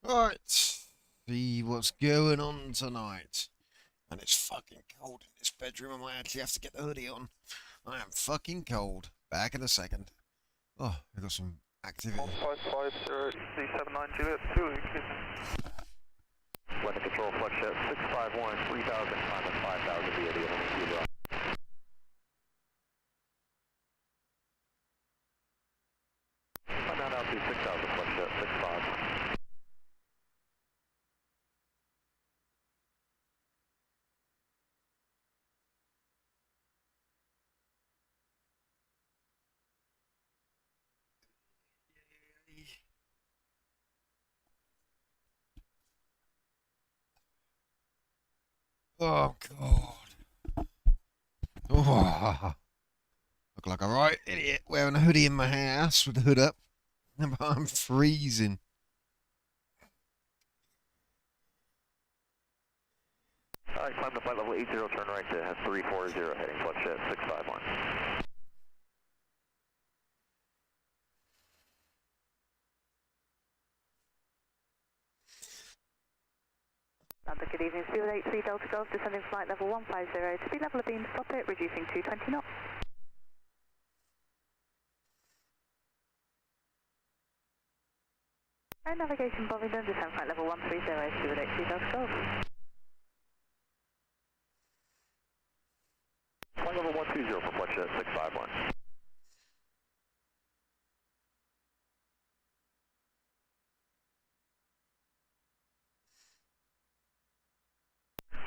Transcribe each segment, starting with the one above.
Right, see what's going on tonight. And it's fucking cold in this bedroom. I might actually have to get the hoodie on. I am fucking cold. Back in a second. Oh, we got some activity. 1550 Juliet 2, Weather control, flex jet 651, 3000, climb at 5000 VOD, and Climb out to 6000, flex jet 65. Oh, God. Oh, look like a right idiot wearing a hoodie in my house with the hood up. I'm freezing. Alright, climb to flight level 80, turn right to 340, heading flex jet 651. Good evening, Speed 83 Delta Golf, descending flight level 150, speed level of beam, stop it, reducing to 20 knots. Air navigation Bovingdon, descend flight level 130, Speed 83 Delta Golf. Flight level 120 for flex jet 651.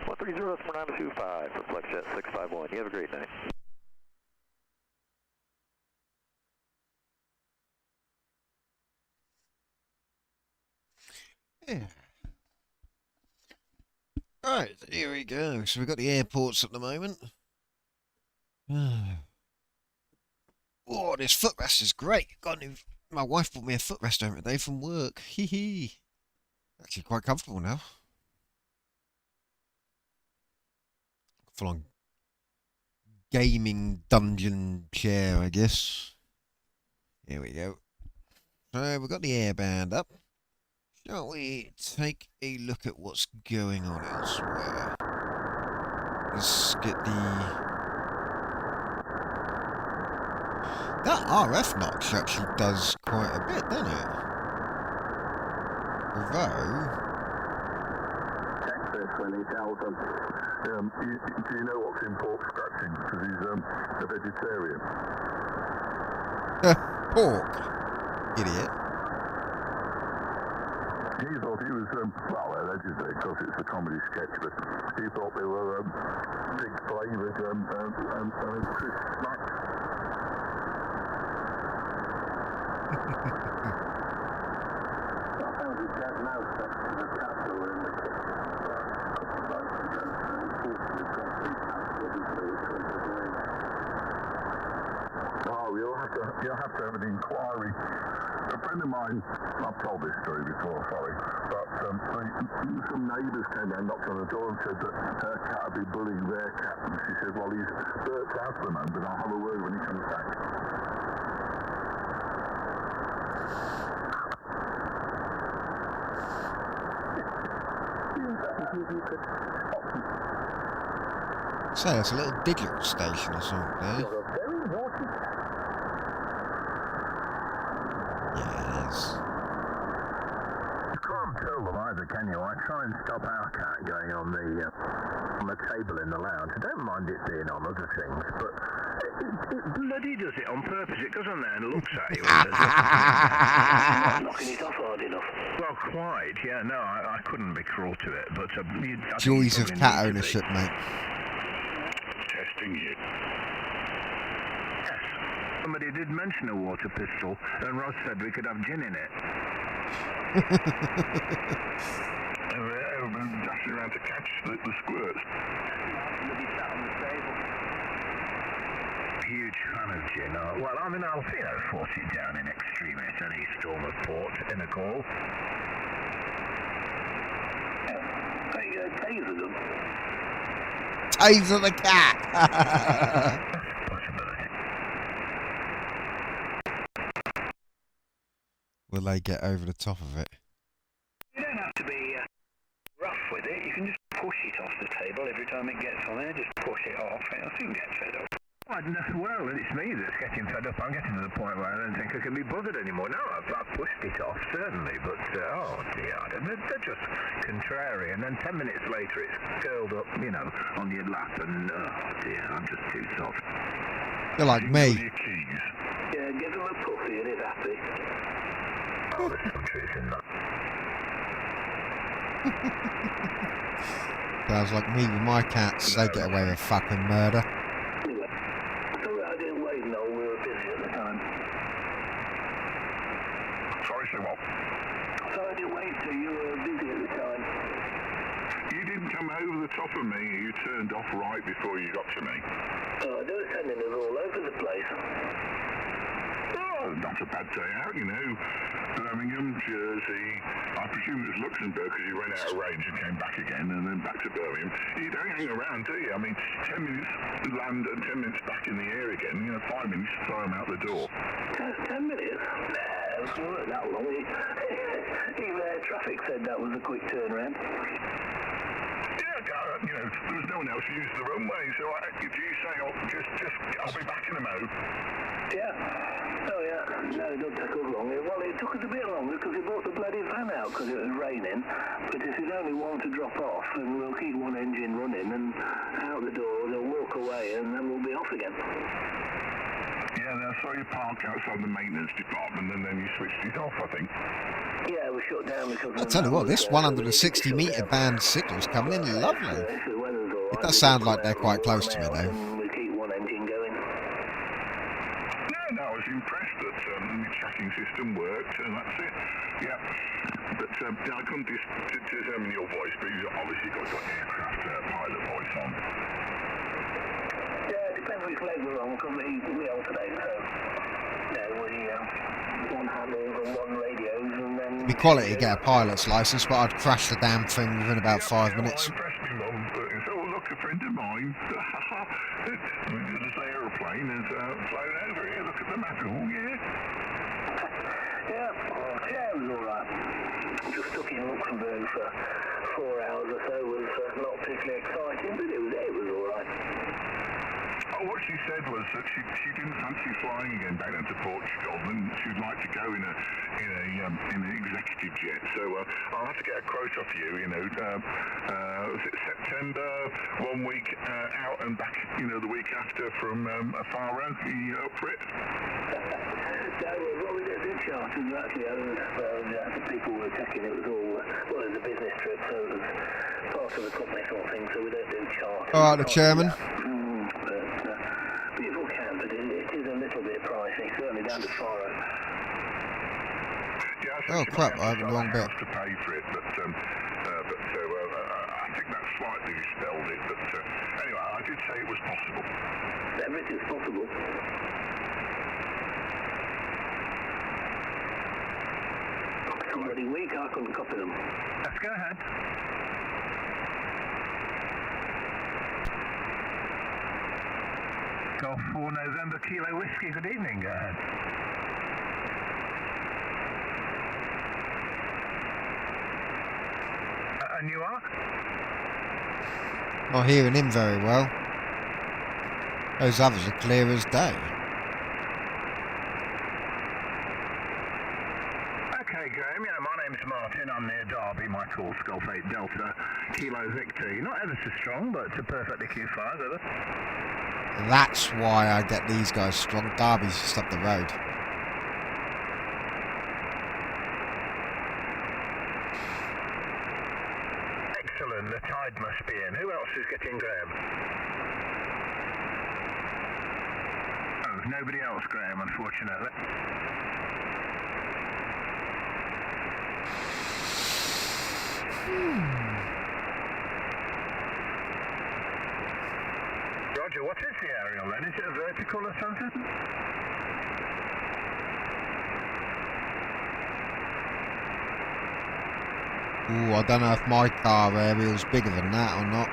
One 30, that's 4925 for flex jet 651. You have a great night. Yeah. Right, here we go. So we've got the airports at the moment. Oh, this footrest is great. My wife bought me a footrest over today from work. Hee hee. Actually quite comfortable now. Full on gaming dungeon chair, I guess. Here we go. So we've got the airband up. Shall we take a look at what's going on elsewhere? Let's get that RF notch actually does quite a bit, doesn't it? Although... Texas, when he tells them, do you know what's in pork scratching? Because he's a vegetarian. Pork. Idiot. He thought he was, well, allegedly, because it's a comedy sketch, but he thought they were big flavoured crisp snacks. Oh, you'll have to have an inquiry. A friend of mine, I've told this story before, sorry, but some neighbours came down, knocked on the door and said that her cat had been bullying their cat, and she said, well, he's Bert's out for the moment, but I'll have a word when he comes back. So it's a little digital station or something there. You're a very naughty cat. Yes. You can't tell them either, can you? I try and stop our cat going on the table in the lounge. I don't mind it being on other things, but it bloody does it on purpose. It goes on there and looks at you and does it. Knocking it off hard enough. Well, quite, yeah. No, I couldn't be cruel to it, but Joys of cat ownership, mate. Testing you. Yes. Somebody did mention a water pistol, and Ross said we could have gin in it. Everybody's dashing around to catch the squirts. Huge fan of gin. Well, I mean, I'll force it down in extremis any storm of port in a call. Taser them. Taser the cat! Will they get over the top of it? You don't push it off the table every time it gets on there. Just push it off. I think get fed up. Well, it's me that's getting fed up. I'm getting to the point where I don't think I can be bothered anymore. No, I've pushed it off, certainly, but, oh dear, they're just contrary. And then 10 minutes later, it's curled up, you know, on your lap, and, oh dear, I'm just too soft. You're like me. Your keys. Yeah, give him a puffy and he's happy. Oh, there's some truth in that. Sounds like me with my cats. They get away with fucking murder. Say what? So I didn't wait till you were busy at the time. You didn't come over the top of me. You turned off right before you got to me. Oh, they were sending us all over the place. Oh, not a bad day out, you know. Birmingham, Jersey. I presume it was Luxembourg because you went out of range and came back again, and then back to Birmingham. You don't hang around, do you? I mean, 10 minutes land and 10 minutes back in the air again. You know, 5 minutes, throw them out the door. 10 minutes? Nah, it wasn't that long. Even air traffic said that was a quick turnaround. Yeah, you know, there was no one else who used the runway, so do you say, oh, I'll be back in a mo? Yeah. Oh, yeah. No, it don't take us long. Well, it took us a bit longer because we brought the bloody van out because it was raining. But this is only one to drop off, and we'll keep one engine running, and out the door, they'll walk away, and then we'll be off again. Yeah, I saw you park outside the maintenance department, and then you switched it off, I think. Yeah, we shut down because... I'll tell you what, this 160 metre band signal's coming in lovely. It does sound like they're quite close to me, though. We keep one engine going. No, I was impressed that the tracking system worked, and that's it. Yeah. But I couldn't determine your voice, but you've obviously got your aircraft pilot voice on. Yeah, it depends which leg we're on, because we alternate, so... Yeah, we one handles and one radios, and then... It'd be quality to get a pilot's licence, but I'd crash the damn thing within about 5 minutes. Well, I impressed me, Mum, but so, look, a friend of mine, this aeroplane has flown over here, look at the map, oh, yeah. Yeah, it was alright. Just stuck in Luxembourg for 4 hours or so was not particularly exciting, but it was alright. Oh, what she said was that she didn't fancy flying again back down to Portugal, and she'd like to go in an executive jet. So I'll have to get a quote off you. You know, was it September, 1 week out and back? You know, the week after from Faro. Are you up for it? No, well, we don't do charters. We actually own the people were taking it was all well, it was a business trip, so it was part of the company sort of thing. So we don't do charters. All right, the chairman. People can, but it is a little bit pricey, certainly down to Faro. Yeah, Oh crap, I have the wrong bit. To pay for it, but I think that slightly dispelled it. But anyway, I did say it was possible. Everything's possible. Somebody weak, I couldn't copy them. Let's go ahead. Golf 4 November Kilo Whiskey, good evening, go ahead. And you are? Not hearing him very well. Those others are clear as day. Okay, Graham, yeah, my name's Martin, I'm near Derby, my call's Golf 8 Delta, Kilo Victor. Not ever so strong, but perfectly Q5, over. That's why I get these guys strong. Derby's just up the road. Excellent, the tide must be in. Who else is getting Graham? Oh, nobody else, Graham, unfortunately. Roger, what is the aerial then? Is it a vertical or something? Ooh, I don't know if my car aerial's bigger than that or not.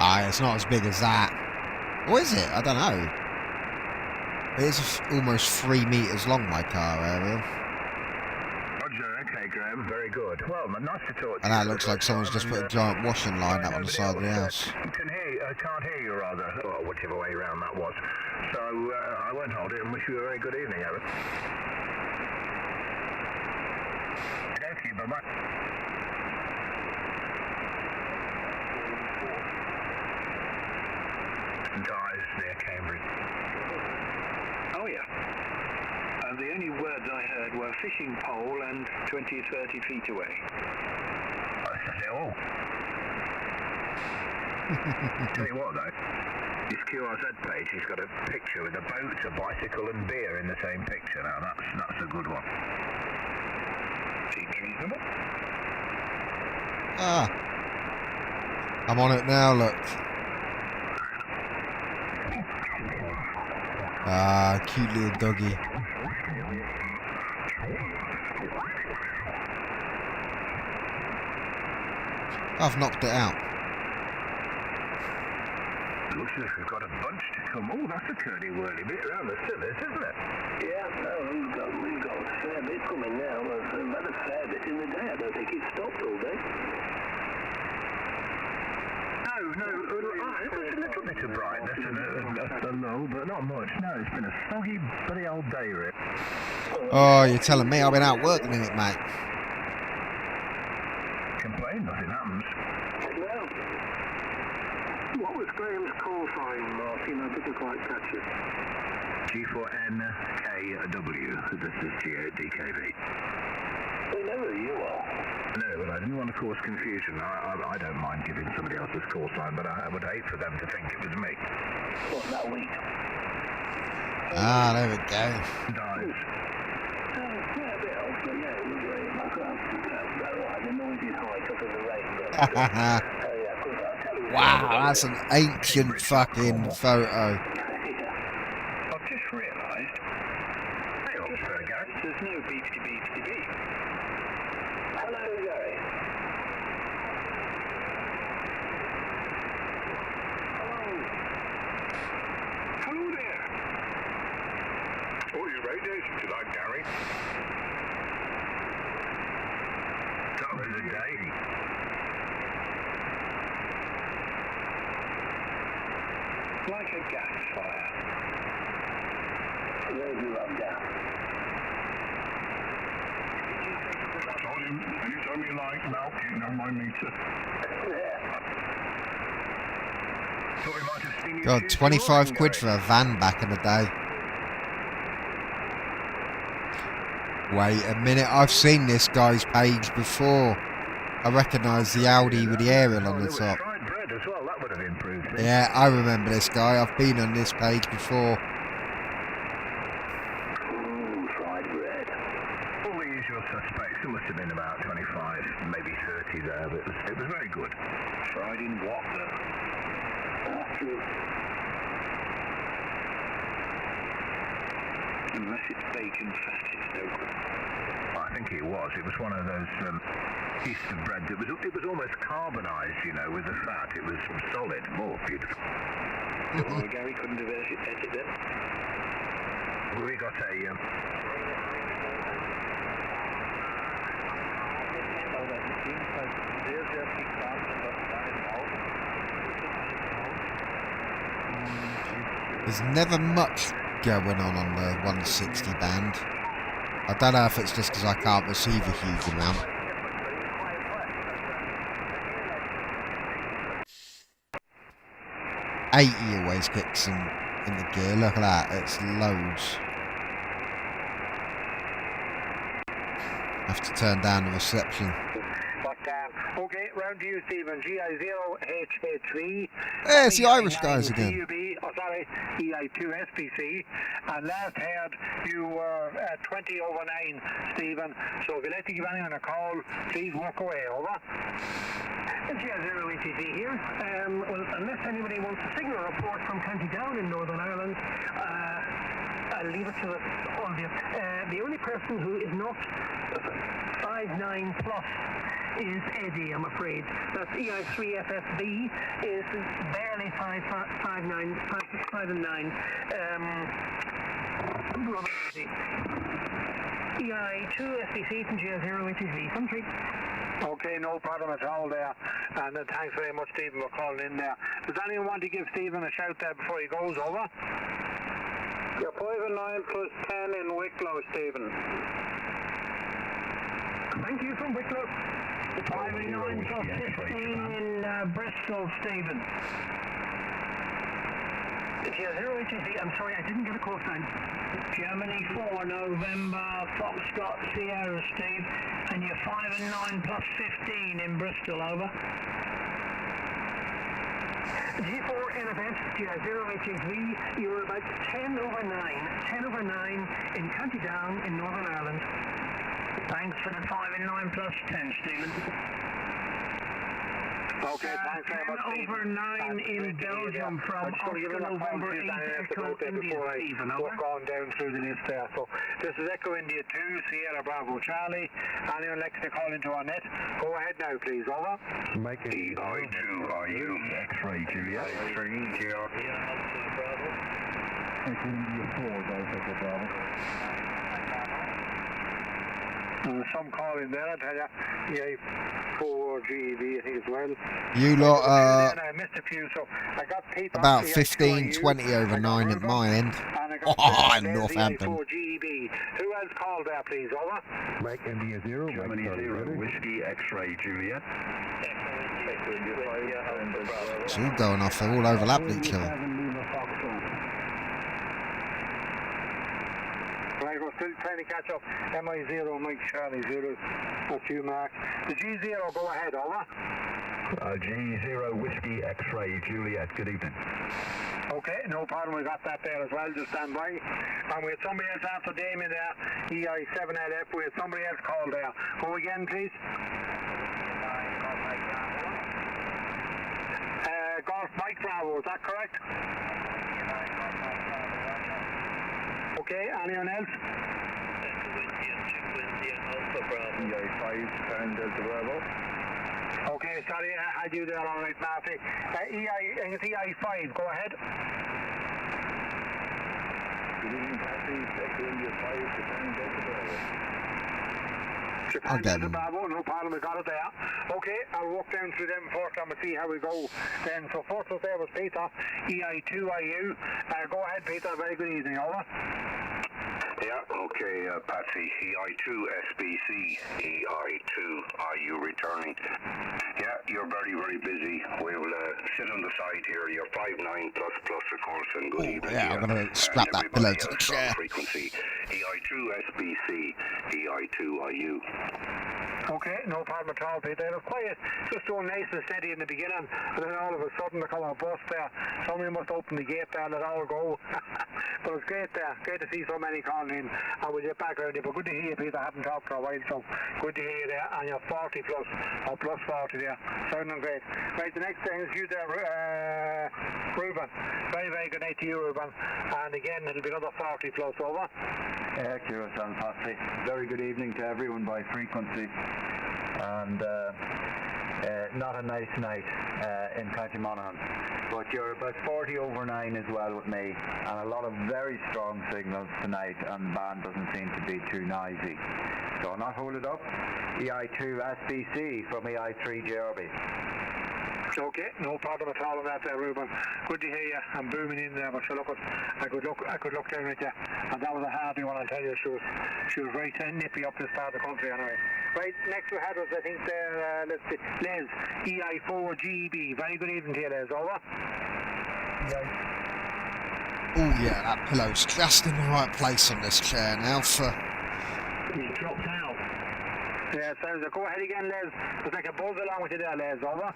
Ah, it's not as big as that. Or is it? I don't know. It's almost 3 meters long, my car, Ariel. Roger, okay, Graham, very good. Well, nice to talk to you. And that looks like someone's just put a giant washing line up on the side of the house. Can't hear you rather, or whichever way round that was. So I won't hold it and wish you a very good evening, Aaron. Thank you, bye-bye. Dies near Cambridge. Oh, yeah. The only words I heard were fishing pole and 20, 30 feet away. That says it all. Tell you what, though, his QRZ page, he's got a picture with a boat, a bicycle and beer in the same picture. Now, that's a good one. Seems reasonable. Ah. I'm on it now, look. Ah, cute little doggy. I've knocked it out. Looks as if we've got a bunch to come. Oh, that's a curly-whirly bit around the Sillars, isn't it? Yeah, no, we've got a fair bit coming now. We've had a fair bit in the day. I don't think it's stopped all day. No, there's a little bit of brightness and a lull, but not much. No, it's been a soggy, bloody old day, Rick. Oh, you're telling me I've been out working in it, mate. Complain, nothing happens. No. What was Graham's call sign, Martin? I didn't quite catch it. G4NKW. This is DKV. We know who you are. No, but I didn't want to cause confusion. I don't mind giving somebody else's call sign, but I would hate for them to think it was me. What, that week? Ah, there we go. Dies. Yeah, a bit off, but yeah, it was very much right. The noise is high because of the rain, but... Wow, that's an ancient fucking photo. I've just realised. Hey, old sir, Gary. There's no beep-de-beep-de-beep. Hello, Gary. Hello there. Oh, you're right there, if you like, Gary. That was a day. Like a gas fire. Where do you love gas? I told him, anytime you like, now you know my meter. Thought we might have seen you. God, 25 quid for a van back in the day. Wait a minute, I've seen this guy's page before. I recognise the Audi with the aerial on the top. Fried bread as well, that would have improved things. Yeah, I remember this guy. I've been on this page before. Ooh, fried bread. All the usual suspects. There must have been about 25, maybe 30 there, but it was very good. Fried in what, though? That's true. Unless it's bacon fat, it's no good. I think it was. It was one of those pieces of bread that it was almost carbonised, you know, with the fat. It was solid. Oh, beautiful. Well, Gary couldn't have edited it. We got a... There's never much going on the 160 band. I don't know if it's just because I can't receive a huge amount. .80 always kicks in the gear. Look at that, it's loads. Have to turn down the reception. Okay, round to you, Stephen. GI0HH3. There's the Irish guys again. EI2SPC. And last heard you were at 20 over 9, Stephen. So if you'd like to give anyone a call, please walk away, over. GI0HH3 here. Well, unless anybody wants a signal report from County Down in Northern Ireland, I'll leave it to all of you. The only person who is not 5'9 plus is Eddie, I'm afraid. That's EI3FSB is barely 5'9", 5 and 9. EI2 SBC from GL0 HSV, country. Okay, no problem at all there. And thanks very much, Stephen, for calling in there. Does anyone want to give Stephen a shout there before he goes over? You're 5 and 9 plus 10 in Wicklow, Stephen. Thank you from Wicklow. 5 and 9 plus 15 in Bristol, Stephen. GL0 HSV, I'm sorry, I didn't get a call sign. Germany 4 November Foxtrot Sierra, Steve, and you're 5 and 9 plus 15 in Bristol, over. G4 in event, GL0 HSV, you're about 10 over 9 in County Down in Northern Ireland. Thanks for the 5 and 9 plus 10, Stephen. Okay, thanks very much, 10 over 9 in Belgium from Oscar November 8 Echo India, Stephen, over. We've gone down through the list there. So this is Echo India 2, Sierra Bravo Charlie. Anyone likes to call into our net? Go ahead now, please, over. EI2, are you? X-ray, Juliet. X-ray, Bravo. Echo India 4, Golf Echo Bravo. There's some call in there, I tell you. EI4 GED, I think, as well. You lot I missed a few, so I got people about 15, 20 over 9 at my end. Oh, in Northampton. EI4 GED. Who else called there, please, over? Mike India 0, Germany 0, Whiskey X-ray, Juliet. It's all going off, they're all overlapping each other. Right, we're still trying to catch up. MI0, Mike Charlie 0. That's you, Mark. The G0, go ahead, over. G0, Whiskey X-ray, Juliet. Good evening. Okay, no problem. We got that there as well. Just stand by. And we had somebody else after Damien there. EI7LF. We had somebody else called there. Go again, please. Golf Mike Bravo, is that correct? Okay, anyone else? EI5, and Delta Bravo. Okay, sorry, I had you there all right, Matthew. EI5, go ahead. Good evening, Patsy. Echo India 5, Japan Delta Bravo. Japan Delta Bravo, no problem, we got it there. Okay, I'll walk down through them first and we'll see how we go then. So first was there was Peter, EI2IU. Go ahead, Peter, very good evening, over. Yeah, okay, Patsy, EI2 SBC, EI2, are you returning? Yeah, you're very, very busy. We'll sit on the side here. You're 5-9 plus, of course, and good evening. Yeah, I'm going to strap that pillow to the chair. Frequency, EI2 SBC, EI2, are you? Okay, no problem at all, Peter. It was quiet, just doing nice and steady in the beginning, and then all of a sudden there come a bus there. Somebody must open the gate there and let all go. But it's great there, great to see so many calling in, and we'll get back around here. But good to hear you, Peter. I haven't talked for a while, so good to hear you there. And you're 40 plus, or plus 40 there. Sounding great. Right, the next thing is you there, Ruben. Very, very good night to you, Ruben. And again, it'll be another 40 plus, over. Accurate and Patsy. Very good evening to everyone by frequency. And not a nice night in County Monaghan. But you're about 40 over 9 as well with me, and a lot of very strong signals tonight, and the band doesn't seem to be too noisy. So not hold it up. EI2 SBC from EI3 JRB. Okay, no problem at all on that there, Ruben. Good to hear you. I'm booming in there, but sure, look, I could look down at you, and that was a hardy one, I'll tell you. She was very nippy up this part of the country anyway. Right, next we had was, I think, there, let's see, Les, EI4 GEB. Very good evening to you, Les, over. Oh yeah, that pillow's just in the right place on this chair now for... He dropped out. Yeah, sounds like, go ahead again, Les. There's like a buzz along with you there, Les, over.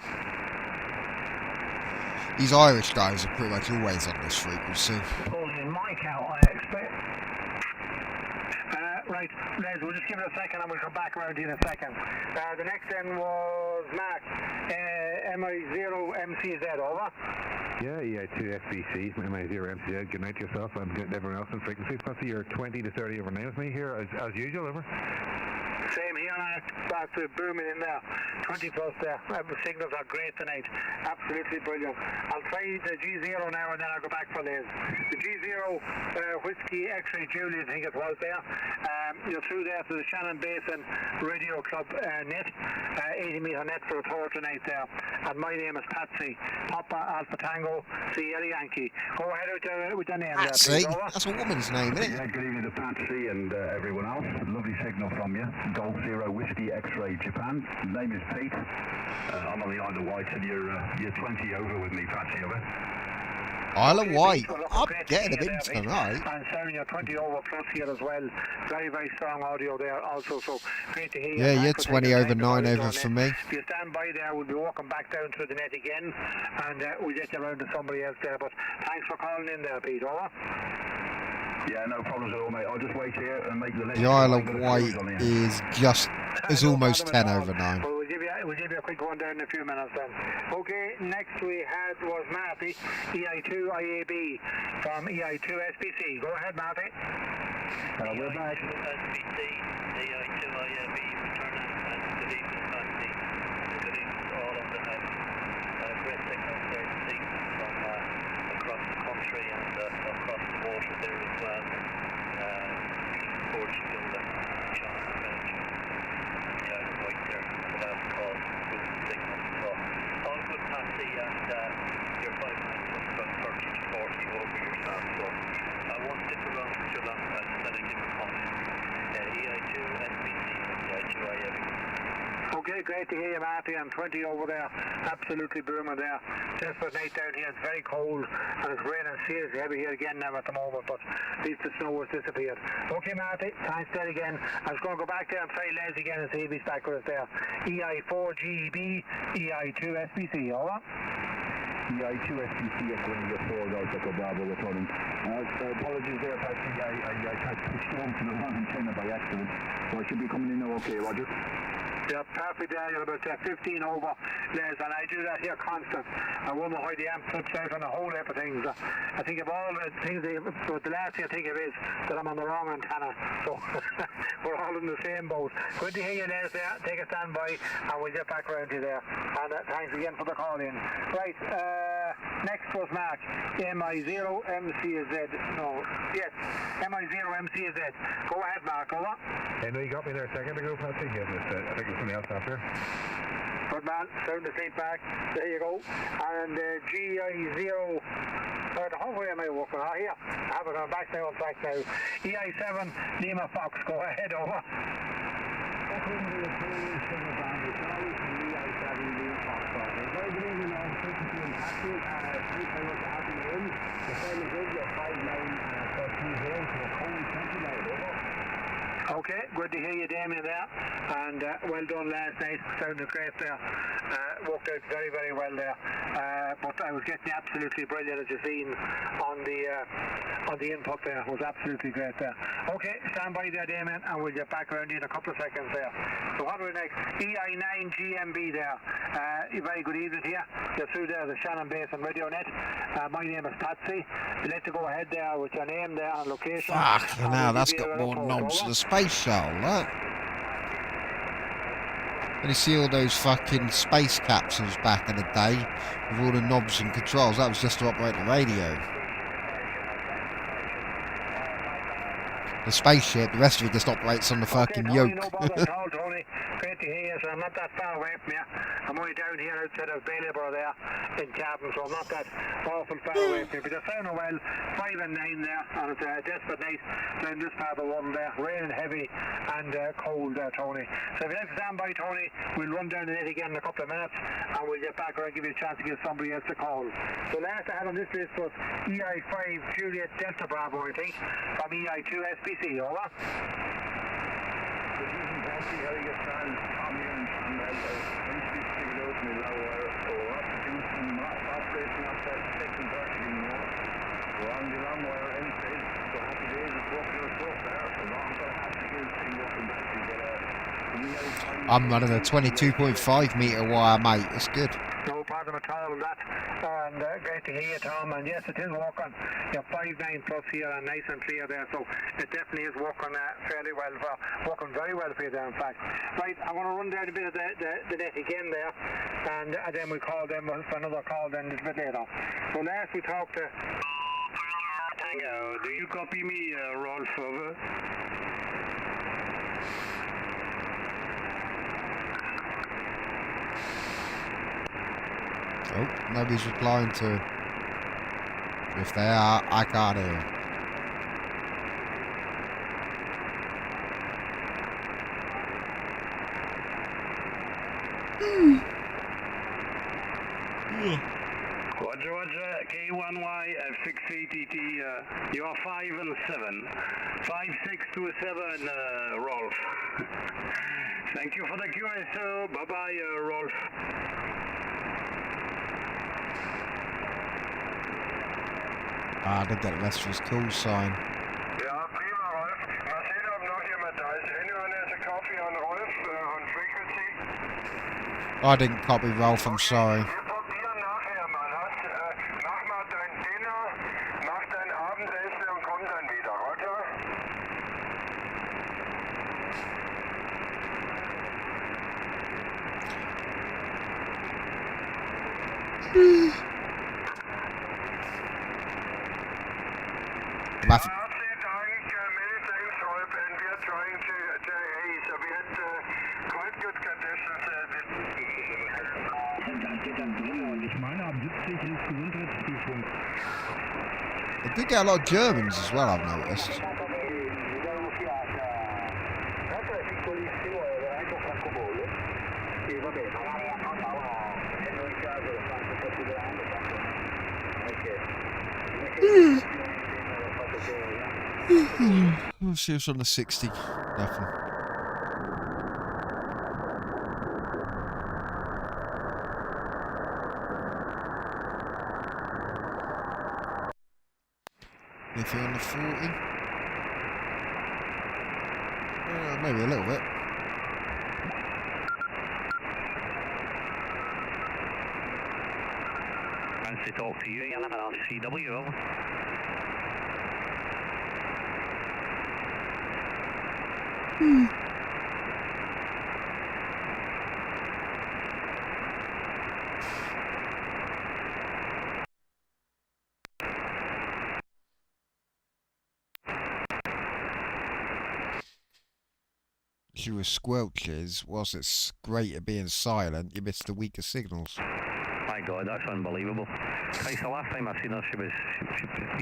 These Irish guys are pretty much always on this frequency. Pulling in Mike out, I expect. Right, Les, we'll just give it a second and we'll come back around to you in a second. The next then was Mark, MI0MCZ, over. Yeah, EI2 FBC, MI0MCZ, good night to yourself and good to everyone else in frequency. Patsy, you're 20 to 30 over 9 with me here, as usual, over. Same here, That's booming in there. 20 plus there. The signals are great tonight. Absolutely brilliant. I'll try the G0 now and then I'll go back for Liz. The G0 Whiskey X-Ray Juliet, I think it was there. You're through there to the Shannon Basin Radio Club net. 80 metre net for a tour tonight there. And my name is Patsy. Papa Alpha Tango Sierra Yankee. Go ahead with your name Patsy? there, please. Over. That's a woman's name, isn't it? Yeah, good evening to Patsy and everyone else. Lovely signal from you. Golf Zero Whiskey X-Ray Japan. Name is Pete. I'm on the Isle of Wight and you're 20 over with me, Patsy, over. Isle of Wight. I'm getting a bit tonight. And Sarah, you're 20 over plus here as well. Very, very strong audio there also, so great to hear you. Yeah, you're Thanks for 20 taking the over, time to 9 call over us for on me. it. If you stand by there, we'll be walking back down through the net again, and we'll get you around to somebody else there. But thanks for calling in there, Pete. Over. Yeah, no problems at all, mate. I'll just wait here and make the list. The Isle of Wight is almost 10 over 9. Well, we'll give you a quick one down in a few minutes then. Okay, next we had was Marty, EI2 IAB from EI2 SPC. Go ahead, Marty. We're back. SBC, EI2 IAB, returning, and good evening, Marty. Good evening to all on the net. Great signals there to see from across the country and across the water there as well. Portugal and China and Belgium. Yeah, right there for that call. Good signals. So, all good, Patsy, and your 5 minutes was about 30 to 40 over yourself. So, I won't stick around with you long. I'll give a call. EI2 SBC and EI2 IAB. Okay, great to hear you, Marty, and 20 over there. Absolutely booming there. Desperate night down here. It's very cold, and it's raining seriously heavy here again now at the moment, but at least the snow has disappeared. Okay, Marty, thanks there again. I was going to go back there and try Les again and see if he's back with us there. EI4GB, EI2 SBC, over. EI2 SPC at Winnie 4 Delta Bravo returning. Apologies there, Patsy. I got pushed on to the wrong antenna by accident, so I should be coming in now. Okay, Roger. Yeah, perfect there. You're about 15 over, Les, and I do that here constant. I wonder why the amp flips out on a whole heap of things. I think of all the things, but the last thing I think of is that I'm on the wrong antenna. So we're all in the same boat. Good to hear you, Les, there. Take a standby, and we'll get back around to you there. And thanks again for the call in. Right, next was Mark. MI0MCZ. No, yes, MI0MCZ. Go ahead, Mark. Over. I know you got me there a second ago, Patsy. Yeah, I think there's something else after. Good man, sound asleep back. There you go. And GI0. Where am I working? Oh, here. I have it on back now, on track now. EI7 Lima Fox. Go ahead, over. Okay, good to hear you, Damien, there. And well done last night. Sounded great there. Worked out very, very well there. But I was getting absolutely brilliant, as you've seen on the input there. It was absolutely great there. Okay, stand by there, Damien, and we'll get back around you in a couple of seconds there. So what are we next? EI9 GMB there. Very good evening here. You're through there, the Shannon Basin Radio Net. My name is Patsy. You'd like to go ahead there with your name there and location. Fuck, now that's got more knobs than the space shuttle, look. And you see all those fucking space capsules back in the day with all the knobs and controls. That was just to operate the radio. The spaceship, the rest of it just operates on the fucking Tony, yoke. no bother at all, Tony. Great to hear you. So I'm not that far away from you. I'm only down here outside of Bailieborough there in Cavan, so I'm not that awful far away from you. But you're sounding well, 5 and 9 there, and it's a desperate night down this part of the world there. Raining heavy and cold there, Tony. So if you'd like to stand by, Tony, we'll run down the net again in a couple of minutes, and we'll get back around and give you a chance to give somebody else a call. So last I had on this list was EI5 Juliet Delta Bravo, I think, from EI2 SPC, over. Good evening, Patsy. How are you getting on? Tom here and figured out in the low wire. So we're up to do some operation up that second version, you know. We're on the long wire inside. So happy days, it's working our stuff there. So long as I have to give things up and back, you get a... I'm running a 22.5 metre wire, mate. It's good. No problem at all with that. And great to hear you, Tom. And yes, it is working. You're 5.9 plus here and nice and clear there. So it definitely is working fairly well, working very well for you there, in fact. Right, I'm going to run down a bit of the net again there. And then we'll call them for another call then a little bit later. So last we talked to... Tango, do you copy me, Rolf, over? Oh, nobody's replying to. If they are, I can't hear. Roger, Roger, K1Y, F6ATT, you are 5 and 7. 5627, Rolf. Thank you for the QSO. Bye-bye, Rolf. Ah, I did get the message's call sign. Ja, prima, Rolf. Mal sehen, ob noch jemand da ist. Anyone has a copy on Rolf on frequency? I didn't copy Rolf, I'm sorry. Wir probieren nachher mal. Mach mal dein Dinner, mach dein Abendessen und komm dann wieder, Roger? Math Herzlichen Dank, many thanks, Rolf, and we are trying to so we had quite good conditions. Ich meine, ab 70 ist Gesundheitsprüfung. They do get a lot of Germans as well, I've noticed. She was on the 60. Nothing. Anything on the 40? Maybe a little bit. Fancy talk to you, CW, over. She was squelches. Whilst it's great at being silent, you miss the weaker signals. My God, that's unbelievable. Christ, the last time I seen her, she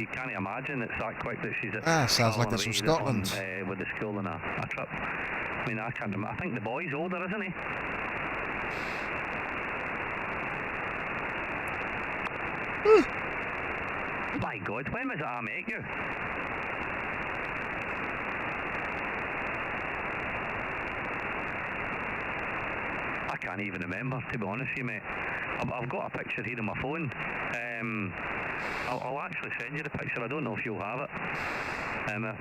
you can't imagine it's that quick that she's at. Sounds like it's from Scotland. With the school and a trip. I mean, I can't remember. I think the boy's older, isn't he? My God, when was it I met you? I can't even remember, to be honest with you, mate. I've got a picture here on my phone. I'll actually send you the picture. I don't know if you'll have it.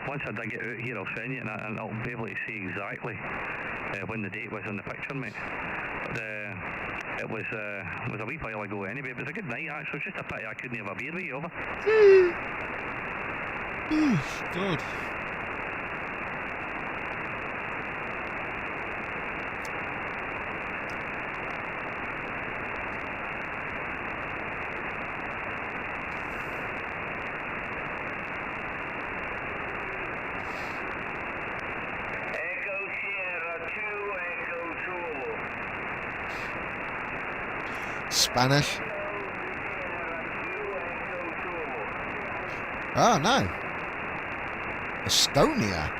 Once I dig it out here, I'll send you, and I'll be able to see exactly when the date was on the picture, mate. But, it was a wee while ago anyway. It was a good night, actually. It's just a pity I couldn't have a beer with you, over. God. Spanish. Oh no. Estonia.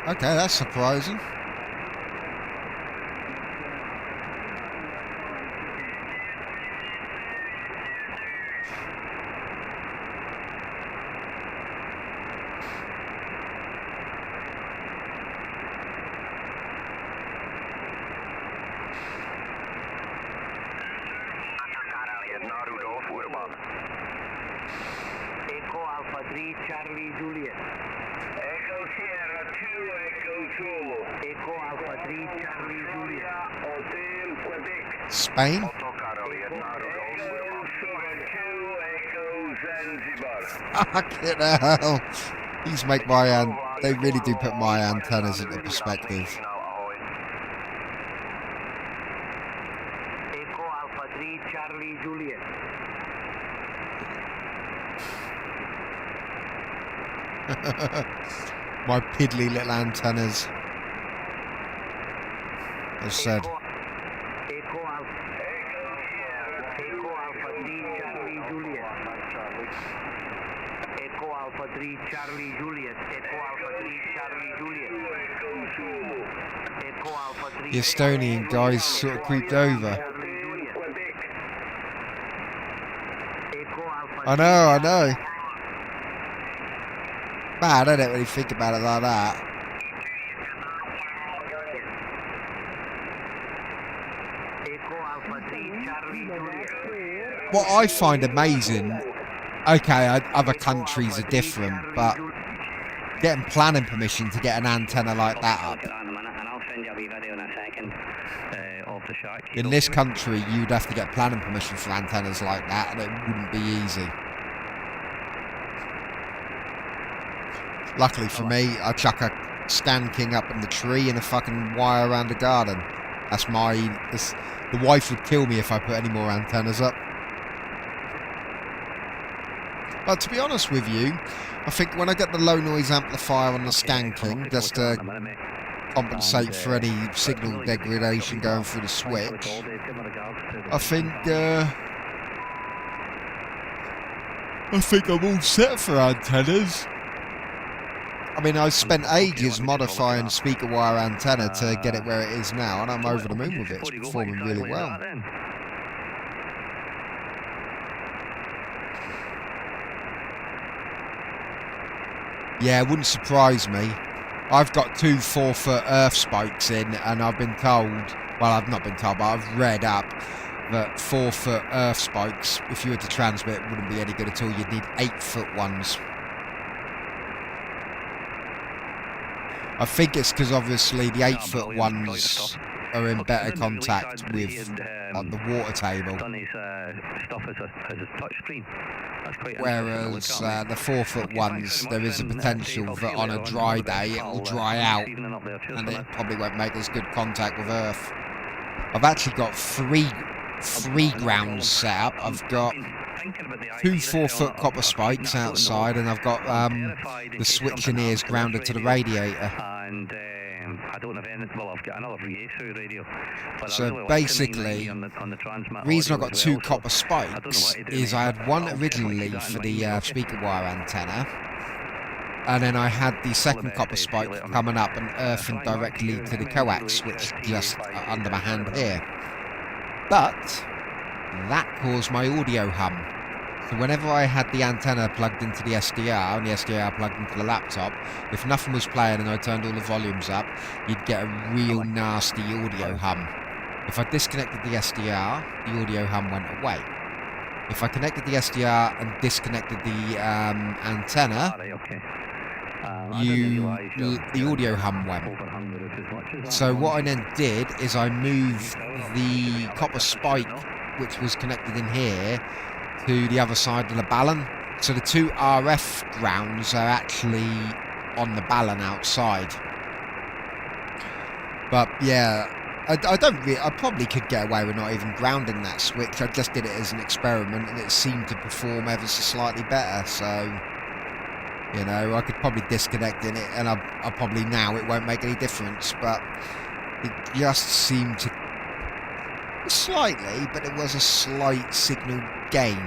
Okay, that's surprising. Echo Alpha 3 Charlie Juliet. Echo Sierra 2 Echo 2. Spain? Fucking hell. These make my they really do put my antennas into perspective. Echo Alpha 3 Charlie Juliet. My piddly little antennas. As I said. Echo Alpha 3 Charlie Juliet. Echo Alpha 3 Charlie Juliet. Echo Alpha 3 Charlie Juliet. Echo Alpha 3. The Estonian guys sort of creeped over. I know. Mad, I don't really think about it like that. What I find amazing, okay, other countries are different, but getting planning permission to get an antenna like that up. In this country, you'd have to get planning permission for antennas like that, and it wouldn't be easy. Luckily for me, I chuck a Scan King up in the tree and a fucking wire around the garden. That's the wife would kill me if I put any more antennas up. But to be honest with you, I think when I get the low noise amplifier on the Scan King, just to compensate for any signal degradation going through the switch, I think I'm all set for antennas. I mean, I spent ages modifying the speaker wire antenna to get it where it is now, and I'm over the moon with it. It's performing really well. Yeah, it wouldn't surprise me. I've got 2 4-foot earth spikes in, and I've been told, well, I've not been told, but I've read up that 4-foot earth spikes, if you were to transmit, wouldn't be any good at all. You'd need 8-foot ones. I think it's because obviously the 8-foot ones are in better contact with the water table. Whereas the 4-foot ones, there is a potential that on a dry day it will dry out and it probably won't make as good contact with Earth. I've actually got three grounds set up. I've got 2 4-foot copper spikes outside, and I've got the switch in ears grounded to the radiator. So basically, the reason I got 2 copper spikes is I had one originally for the speaker wire antenna, and then I had the second copper spike coming up and earthing directly to the coax switch just under my hand here. But that caused my audio hum. So whenever I had the antenna plugged into the SDR and the SDR plugged into the laptop, if nothing was playing and I turned all the volumes up, you'd get a real nasty audio hum. If I disconnected the SDR, the audio hum went away. If I connected the SDR and disconnected the antenna, the audio hum went. So what I then did is I moved the copper spike, which was connected in here, to the other side of the balun. So the 2 RF grounds are actually on the balun outside. But yeah, I probably could get away with not even grounding that switch. I just did it as an experiment and it seemed to perform ever so slightly better. So, you know, I could probably disconnect in it and I probably now it won't make any difference. But it just seemed to slightly, but it was a slight signal gain.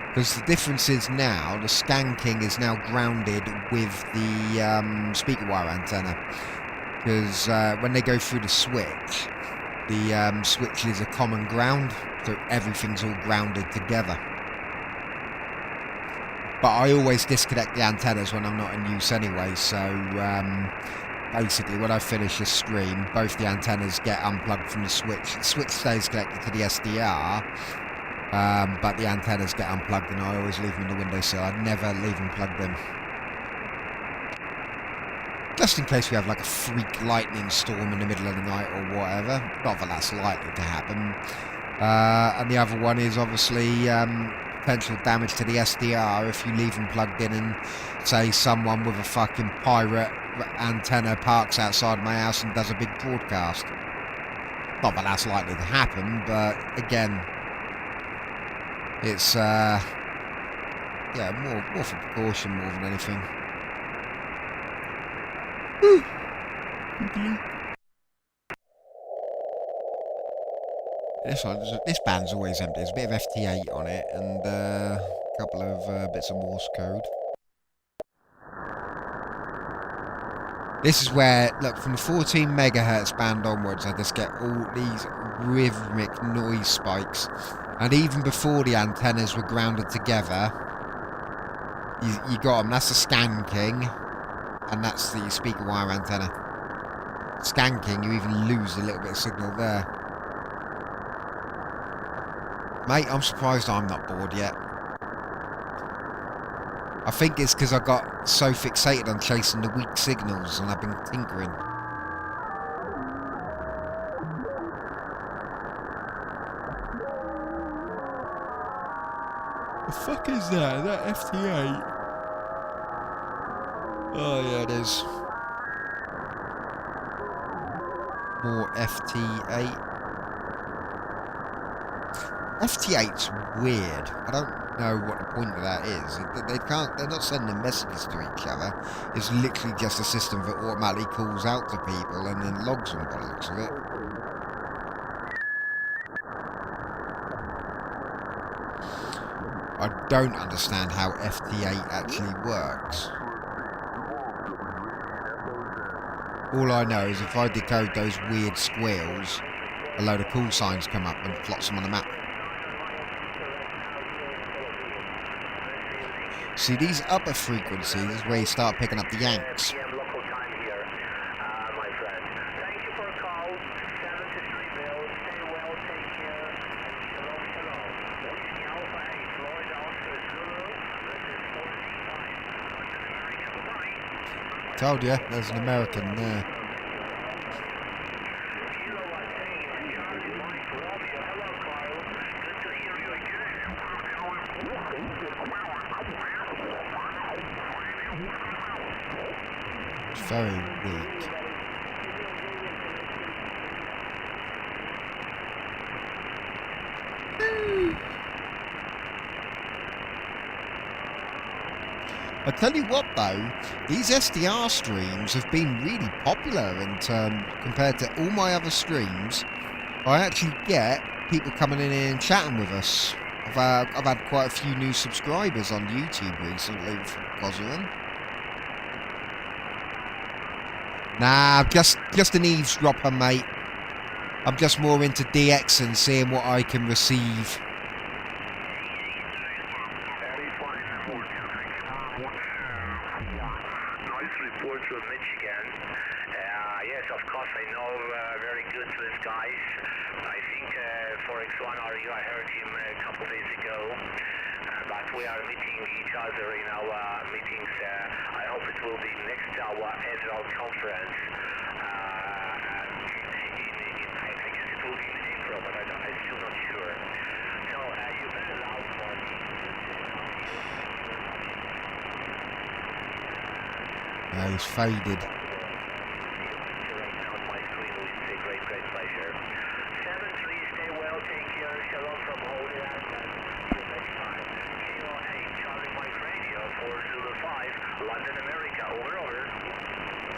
Because the difference is now, the Scan King is now grounded with the speaker wire antenna. Because when they go through the switch is a common ground, so everything's all grounded together. But I always disconnect the antennas when I'm not in use anyway, so basically when I finish a stream, both the antennas get unplugged from the switch. The switch stays connected to the SDR, but the antennas get unplugged and I always leave them in the windowsill. I never leave them plugged in. Just in case we have like a freak lightning storm in the middle of the night or whatever. Not that that's likely to happen. And the other one is obviously potential damage to the SDR if you leave them plugged in and say someone with a fucking pirate antenna parks outside my house and does a big broadcast. Not that that's likely to happen, but again, it's yeah, more for precaution more than anything. Whew. This band's always empty. There's a bit of FT8 on it and a couple of bits of Morse code. This is where, look, from the 14 megahertz band onwards, I just get all these rhythmic noise spikes. And even before the antennas were grounded together, you got them. That's the Scan King, and that's the speaker wire antenna. Scan King, you even lose a little bit of signal there. Mate, I'm surprised I'm not bored yet. I think it's because I got so fixated on chasing the weak signals and I've been tinkering. The fuck is that? Is that FT8? Oh yeah, it is. More FT8. FT8's weird. I don't know what the point of that is. They're not sending messages to each other. It's literally just a system that automatically calls out to people and then logs them by the looks of it. I don't understand how FT8 actually works. All I know is if I decode those weird squeals, a load of call signs come up and plots them on the map. See, these upper frequencies is where you start picking up the yanks. Told you, there's an American there. It's very weak. I tell you what though, these SDR streams have been really popular in compared to all my other streams. I actually get people coming in here and chatting with us. I've had quite a few new subscribers on YouTube recently because of them. Nah, just an eavesdropper, mate. I'm just more into DX and seeing what I can receive. He's faded.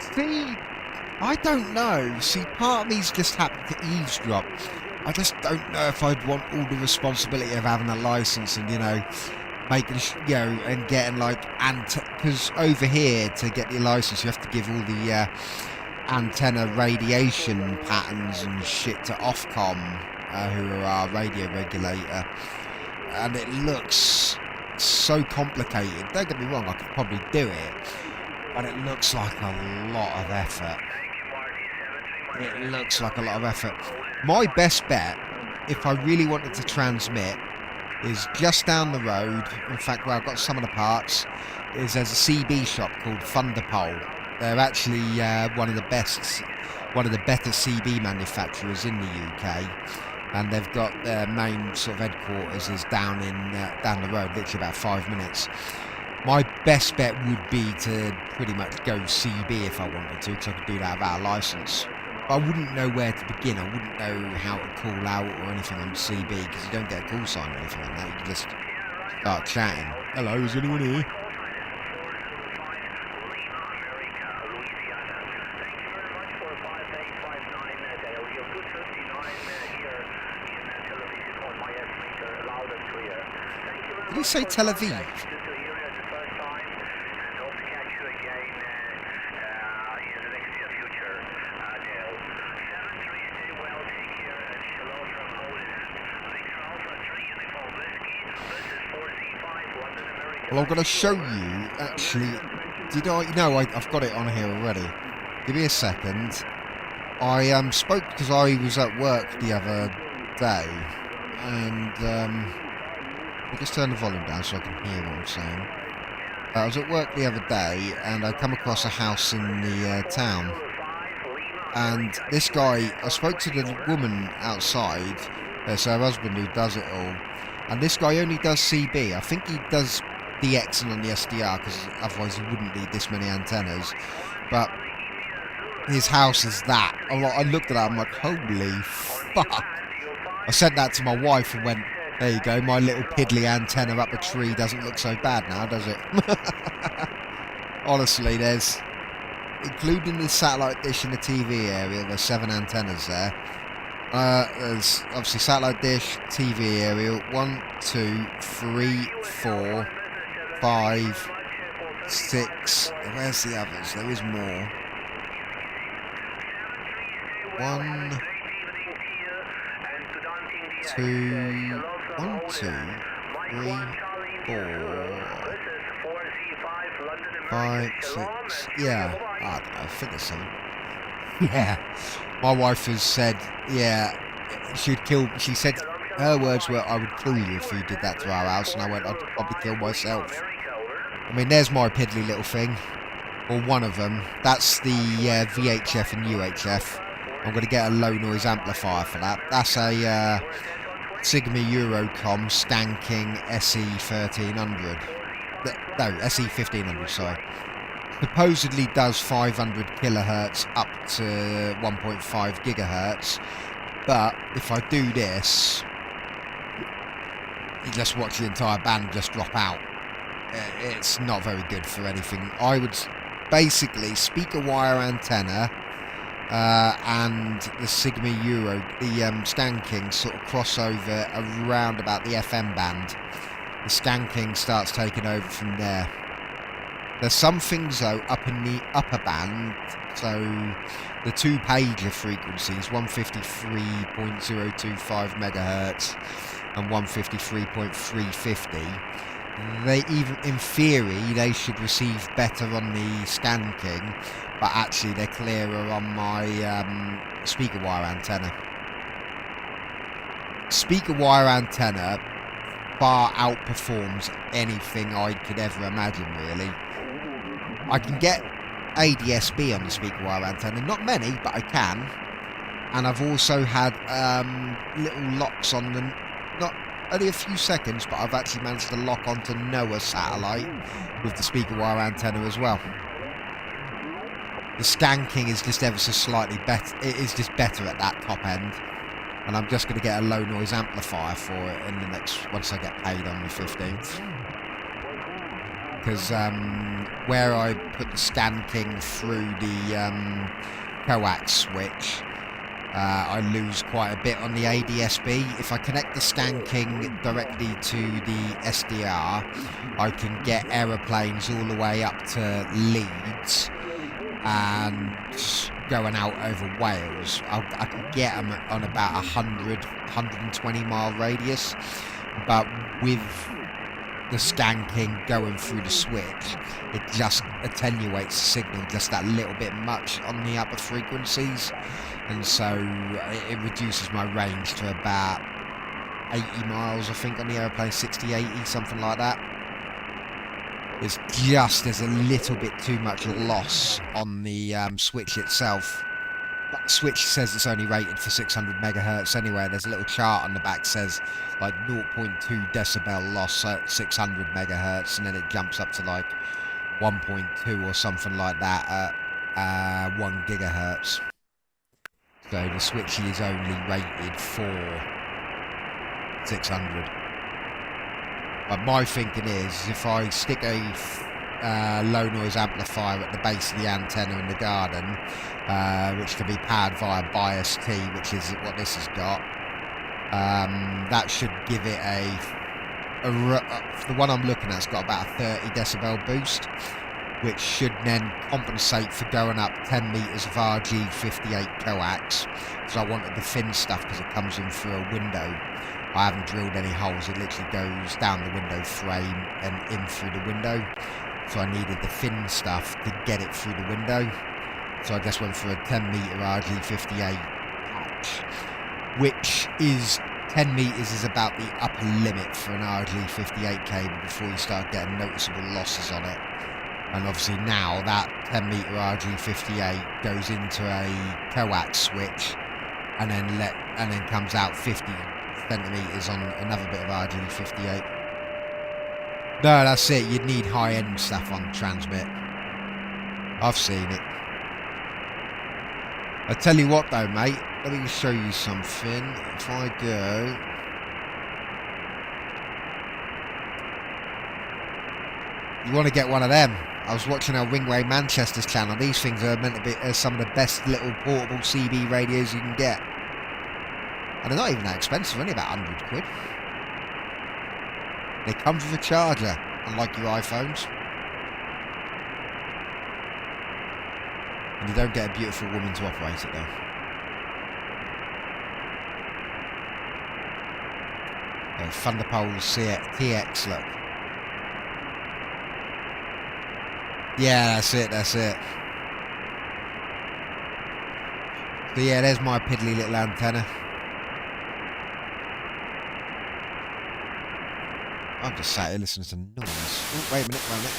See, I don't know. See, part of me's just happy to eavesdrop. I just don't know if I'd want all the responsibility of having a license and, you know, making, you know, and getting like, because over here to get your license you have to give all the antenna radiation patterns and shit to Ofcom, who are our radio regulator, and it looks so complicated. Don't get me wrong, I could probably do it, but it looks like a lot of effort. It looks like a lot of effort. My best bet, if I really wanted to transmit, is just down the road. In fact, where I've got some of the parts, is there's a CB shop called Thunderpole. They're actually one of the better CB manufacturers in the UK, and they've got their main sort of headquarters is down the road, literally about 5 minutes. My best bet would be to pretty much go CB if I wanted to, because I could do that without a license. But I wouldn't know where to begin. I wouldn't know how to call out or anything on CB, because you don't get a call sign or anything like that. You can just start chatting. Hello, is anyone here? Did he say Tel Aviv? Well, I'm going to show you, actually, did I? No, I've got it on here already. Give me a second. I spoke because I was at work the other day, and I'll just turn the volume down so I can hear what I'm saying. I was at work the other day, and I come across a house in the town, and this guy, I spoke to the woman outside, it's her husband who does it all, and this guy only does CB. I think he does DX and on the SDR, because otherwise he wouldn't need this many antennas, but his house is that. I looked at that, I'm like, holy fuck. I sent that to my wife and went, there you go, my little piddly antenna up a tree doesn't look so bad now, does it? Honestly, there's, including the satellite dish in the TV area, there's 7 antennas there. There's obviously satellite dish, TV aerial, 1, 2, 3, 4, 5, 6. Where's the others? There is more. 1, 2, 1, 2, 3, 4, 5, 6. Yeah, I don't know. I think there's 7. Yeah, my wife has said, yeah, she'd kill. She said her words were, "I would kill you if you did that to our house," and I went, "I'd probably kill myself." I mean, there's my piddly little thing, or one of them. That's the VHF and UHF. I'm going to get a low noise amplifier for that. That's a Sigma Eurocom Stanking SE1300. No, SE1500, sorry. Supposedly does 500 kilohertz up to 1.5 gigahertz. But if I do this, you just watch the entire band just drop out. It's not very good for anything. I would basically speaker wire antenna and the Sigma Euro, the Stanking sort of cross over around about the FM band. The Stanking starts taking over from there. There's some things though up in the upper band, so the 2 pager frequencies, 153.025 megahertz and 153.350. They even, in theory, they should receive better on the Stanking, but actually they're clearer on my speaker wire antenna. Speaker wire antenna far outperforms anything I could ever imagine, really. I can get ADSB on the speaker wire antenna, not many, but I can. And I've also had little locks on them, not only a few seconds, but I've actually managed to lock onto NOAA satellite with the speaker wire antenna as well. The Stanking is just ever so slightly better. It is just better at that top end. And I'm just going to get a low noise amplifier for it in the next, once I get paid on the 15th. Because where I put the Stanking through the coax switch, I lose quite a bit on the ADSB. If I connect the Stanking directly to the SDR, I can get aeroplanes all the way up to Leeds and going out over Wales. I could get them on about 120 mile radius, but with the Stanking going through the switch, it just attenuates the signal just that little bit much on the upper frequencies, and so it reduces my range to about 80 miles, I think, on the airplane, 60, 80, something like that. It's just there's a little bit too much loss on the switch itself. But the switch says it's only rated for 600 megahertz anyway. There's a little chart on the back says like 0.2 decibel loss at 600 megahertz, and then it jumps up to like 1.2 or something like that at 1 gigahertz. So the switch is only rated for 600. But my thinking is, if I stick a low noise amplifier at the base of the antenna in the garden, which can be powered via bias T, which is what this has got, that should give it the one I'm looking at's got about a 30 decibel boost, which should then compensate for going up 10 meters of RG58 coax, because I wanted the thin stuff because it comes in through a window. I haven't drilled any holes, it literally goes down the window frame and in through the window. So I needed the thin stuff to get it through the window. So I just went for a 10 meter RG58 patch, which is 10 meters is about the upper limit for an RG58 cable before you start getting noticeable losses on it. And obviously now that 10 meter RG58 goes into a coax switch and then comes out 50 centimeters on another bit of RG58. No, that's it. You'd need high-end stuff on transmit. I've seen it. I tell you what though, mate. Let me show you something. If I go... You want to get one of them. I was watching our Ringway Manchester's channel. These things are meant to be some of the best little portable CB radios you can get. And they're not even that expensive, only about 100 quid. They come with a charger, unlike your iPhones. And you don't get a beautiful woman to operate it though. Oh, Thunderpole's TX, look. Yeah, that's it, that's it. So yeah, there's my piddly little antenna. I'm just sat here listening to noise. Oh, wait a minute, wait a minute.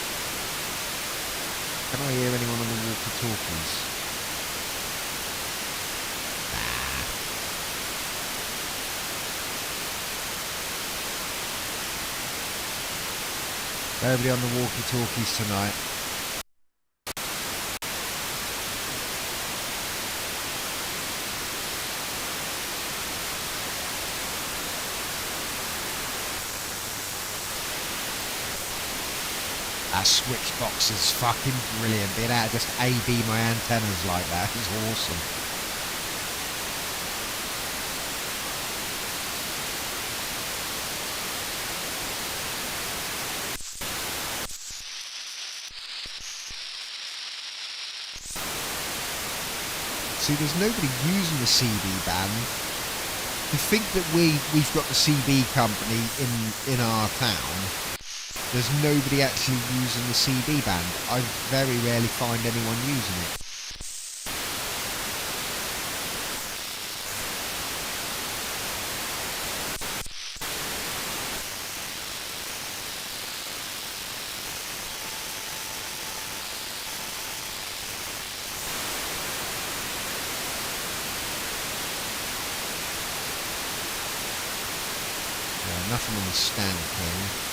Can I hear anyone on the walkie-talkies? Nah. Nobody on the walkie-talkies tonight. That switch box is fucking brilliant. Being able to just A-B my antennas like that is awesome. See, there's nobody using the CB band. To think that we've got the CB company in our town. There's nobody actually using the CB band. I very rarely find anyone using it. Yeah, nothing on the stand thing.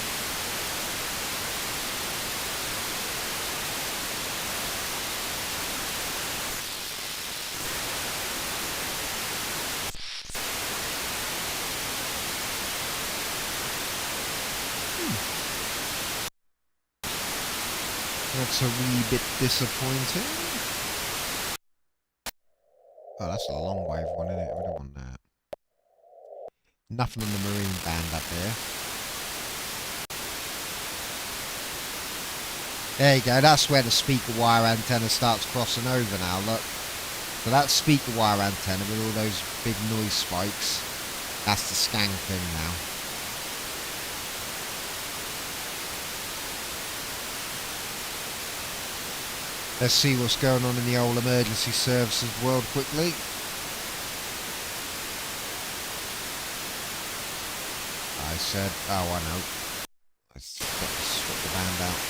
That's a wee bit disappointing. Oh, that's a long wave one, isn't it? We don't want that. Nothing on the marine band up there. There you go, that's where the speaker wire antenna starts crossing over now, look. So that speaker wire antenna with all those big noise spikes, that's the skank thing now. Let's see what's going on in the old emergency services world quickly. I said, oh I know. I forgot to swap the band out.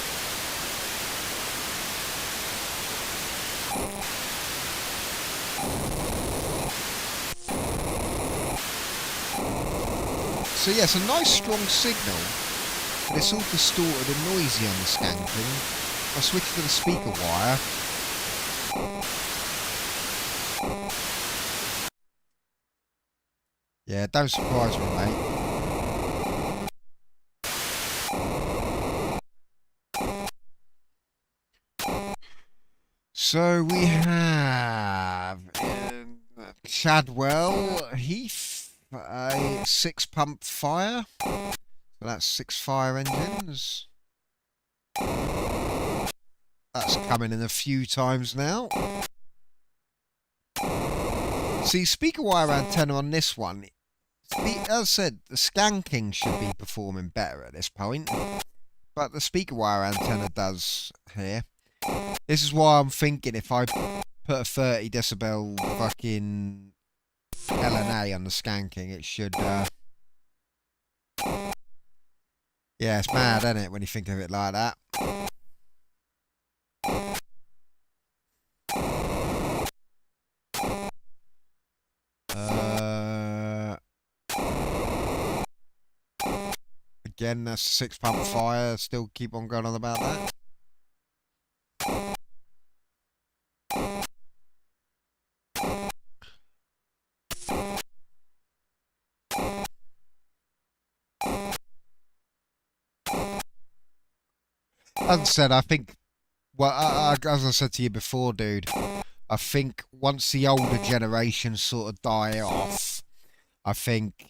So yeah, it's a nice strong signal, but it's all distorted and noisy on the skanking. I'll switch to the speaker wire. Yeah, don't surprise me, mate. So we have Chadwell Heath, a 6-pump fire. So that's 6 fire engines. That's coming in a few times now. See, speaker wire antenna on this one. As I said, the skanking should be performing better at this point. But the speaker wire antenna does here. This is why I'm thinking if I put a 30 decibel fucking LNA on the skanking, it should... Yeah, it's mad, isn't it, when you think of it like that? Again, that's a 6-pump fire. Still keep on going on about that. As I said, I think, well, as I said to you before, dude, I think once the older generation sort of die off, I think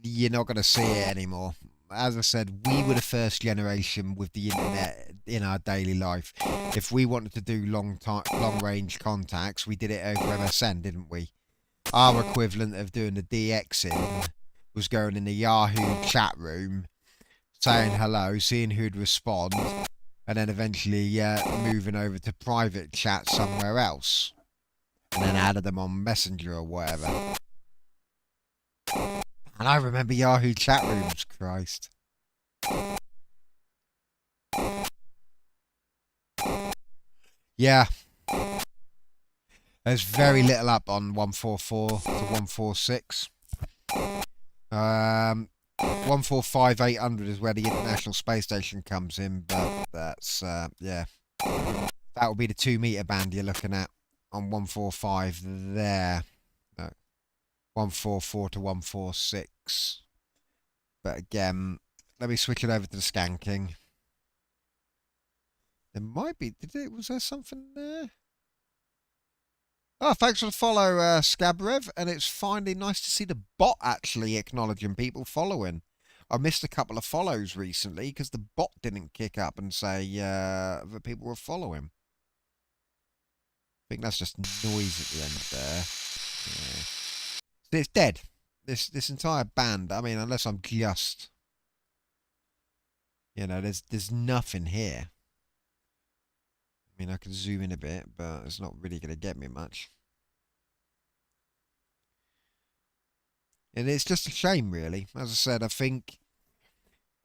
you're not going to see it anymore. As I said, we were the first generation with the internet in our daily life. If we wanted to do long-range contacts, we did it over MSN, didn't we? Our equivalent of doing the DXing was going in the Yahoo chat room, saying hello, seeing who'd respond, and then eventually moving over to private chat somewhere else, and then added them on Messenger or whatever. And I remember Yahoo chat rooms, Christ. Yeah. There's very little up on 144 to 146. 145 800 is where the International Space Station comes in, but that's, yeah. That will be the 2 meter band you're looking at on 145 there. No. 144 to 146. But again, let me switch it over to the skanking. There might be, was there something there? Oh, thanks for the follow, Scabrev, and it's finally nice to see the bot actually acknowledging people following. I missed a couple of follows recently because the bot didn't kick up and say that people were following. I think that's just noise at the end there. Yeah. It's dead. This entire band. I mean, unless I'm just, you know, there's nothing here. I mean, I can zoom in a bit, but it's not really going to get me much. And it's just a shame, really. As I said, I think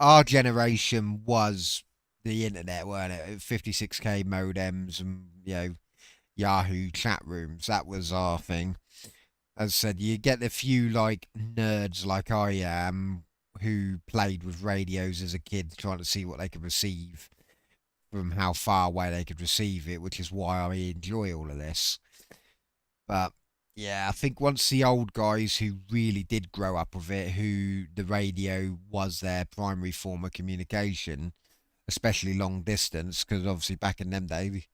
our generation was the internet, weren't it? 56k modems and, you know, Yahoo chat rooms. That was our thing. As I said, you get a few, like, nerds like I am who played with radios as a kid trying to see what they could receive from how far away they could receive it, which is why I enjoy all of this. But yeah, I think once the old guys who really did grow up with it, who the radio was their primary form of communication, especially long distance, because obviously back in them days,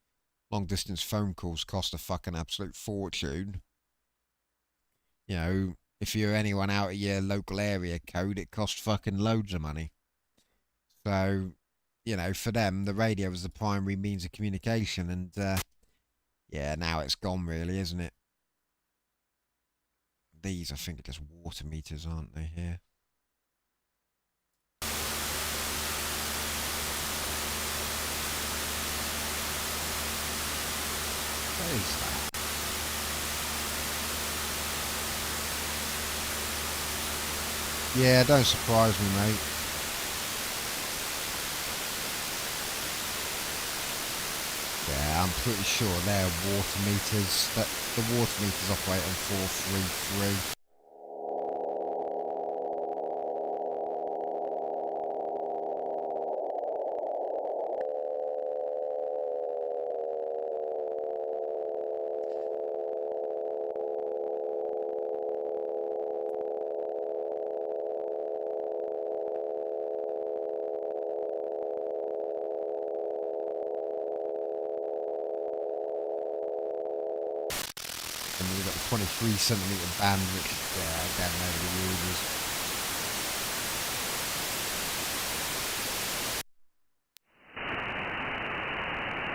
long distance phone calls cost a fucking absolute fortune. You know, if you're anyone out of your local area code, it cost fucking loads of money. So, you know, for them, the radio was the primary means of communication, and yeah, now it's gone, really, isn't it? These, I think, are just water meters, aren't they, here? What is that? Yeah, don't surprise me, mate. Yeah, I'm pretty sure they're water meters. That the water meters operate on 433. 23 centimetre bandwidth. Yeah, down over the users.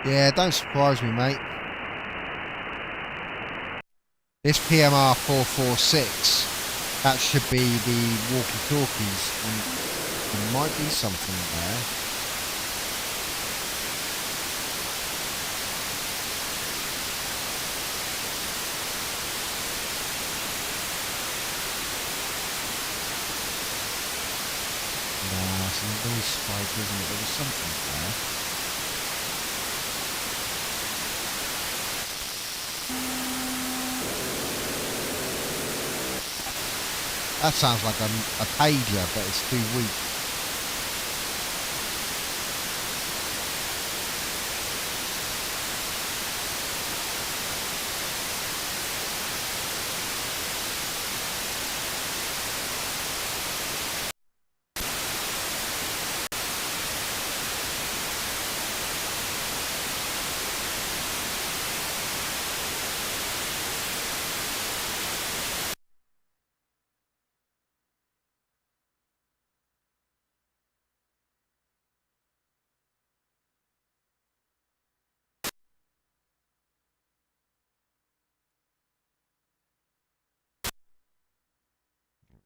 Yeah, don't surprise me, mate. This PMR 446, that should be the walkie-talkies, and there might be something there. Nah, it's a noise spike, isn't it? There was something there. That sounds like a pager, but it's too weak.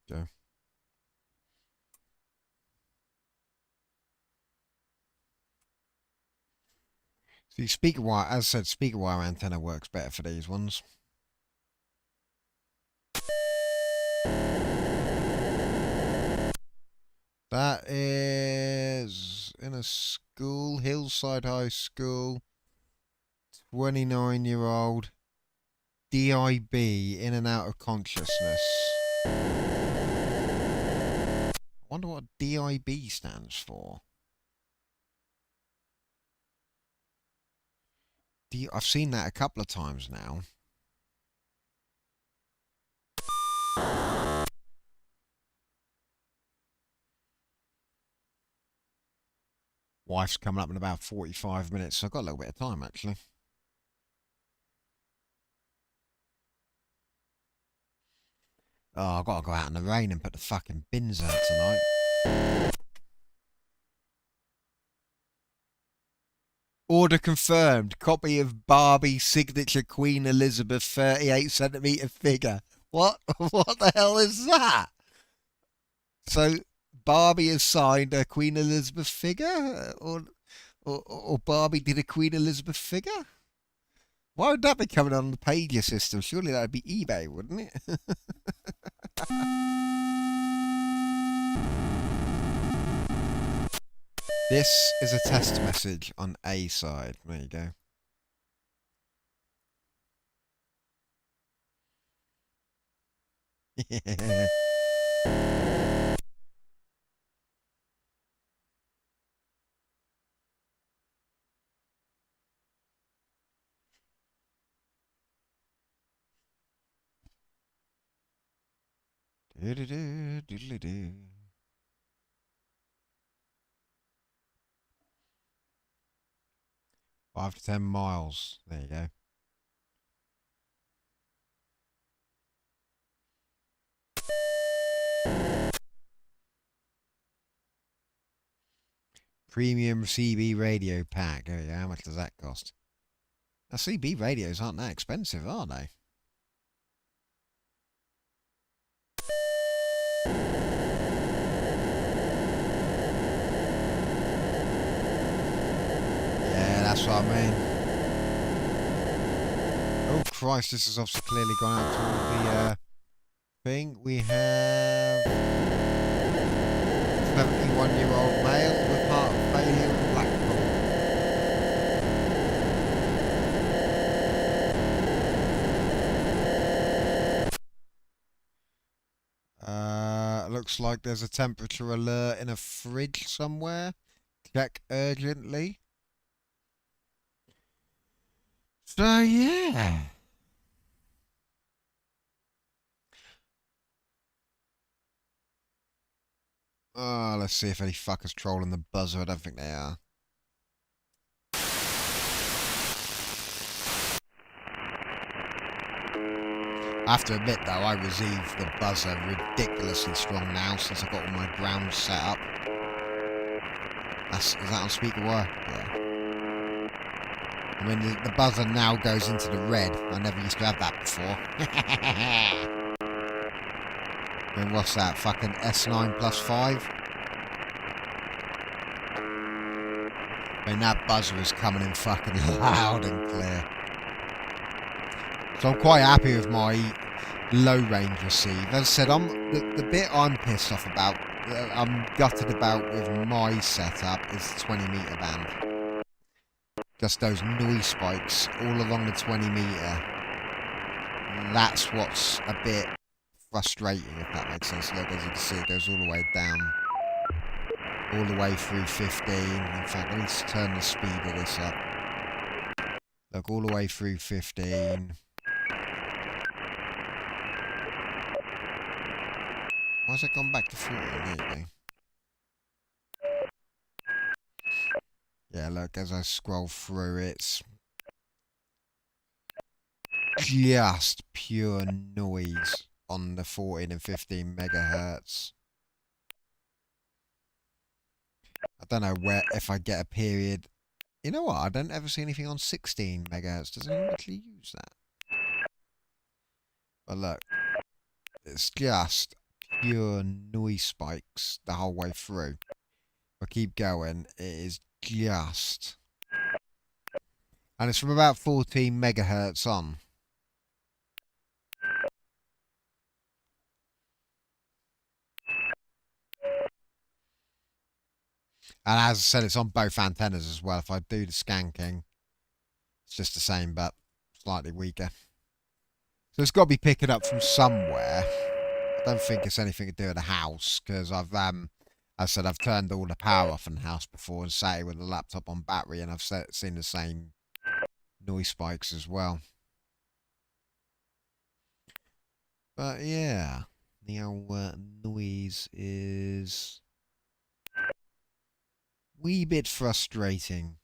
Okay. See, speaker wire, as I said, speaker wire antenna works better for these ones. That is in a school, Hillside High School, 29-year-old, DIB, in and out of consciousness. I wonder what DIB stands for. I've seen that a couple of times now. Wife's coming up in about 45 minutes, so I've got a little bit of time, actually. Oh, I've got to go out in the rain and put the fucking bins out tonight. Order confirmed. Copy of Barbie signature Queen Elizabeth 38 centimetre figure. What? What the hell is that? So Barbie has signed a Queen Elizabeth figure? Or Barbie did a Queen Elizabeth figure? Why would that be coming on the pager system? Surely that would be eBay, wouldn't it? This is a test message on A side. There you go. Yeah. Do-do-do, doodly-doo. Five to 10 miles. There you go. Premium CB radio pack. Oh yeah, how much does that cost? Now, CB radios aren't that expensive, are they? Yeah, that's what I mean. Oh Christ, this has obviously clearly gone out to the thing. We have 71-year-old male with heart failure in Blackpool. Looks like there's a temperature alert in a fridge somewhere. Check urgently. So yeah. Let's see if any fuckers trolling the buzzer. I don't think they are. I have to admit though, I receive the buzzer ridiculously strong now since I've got all my grounds set up. Is that on speaker wire? Yeah. I mean, the buzzer now goes into the red. I never used to have that before. I mean, what's that? Fucking S9 plus 5? I mean, that buzzer is coming in fucking loud and clear. So I'm quite happy with my low range receive. As I said, the bit I'm pissed off about, I'm gutted about with my setup is the 20 metre band. Just those noise spikes all along the 20 metre. That's what's a bit frustrating, if that makes sense. Look, as you can see, it goes all the way down. All the way through 15. In fact, let me just turn the speed of this up. Look, all the way through 15. Why's it gone back to 40? There you go. Yeah, look, as I scroll through, it's just pure noise on the 14 and 15 megahertz. I don't know if I get a period. You know what? I don't ever see anything on 16 megahertz. Does anyone actually use that? But look, it's just pure noise spikes the whole way through. If I keep going, it is just... And it's from about 14 megahertz on. And as I said, it's on both antennas as well. If I do the skanking, it's just the same, but slightly weaker. So it's got to be picking up from somewhere. I don't think it's anything to do with the house, because I've, as I said, I've turned all the power off in the house before and sat here with the laptop on battery, and I've seen the same noise spikes as well. But yeah, the old noise is wee bit frustrating.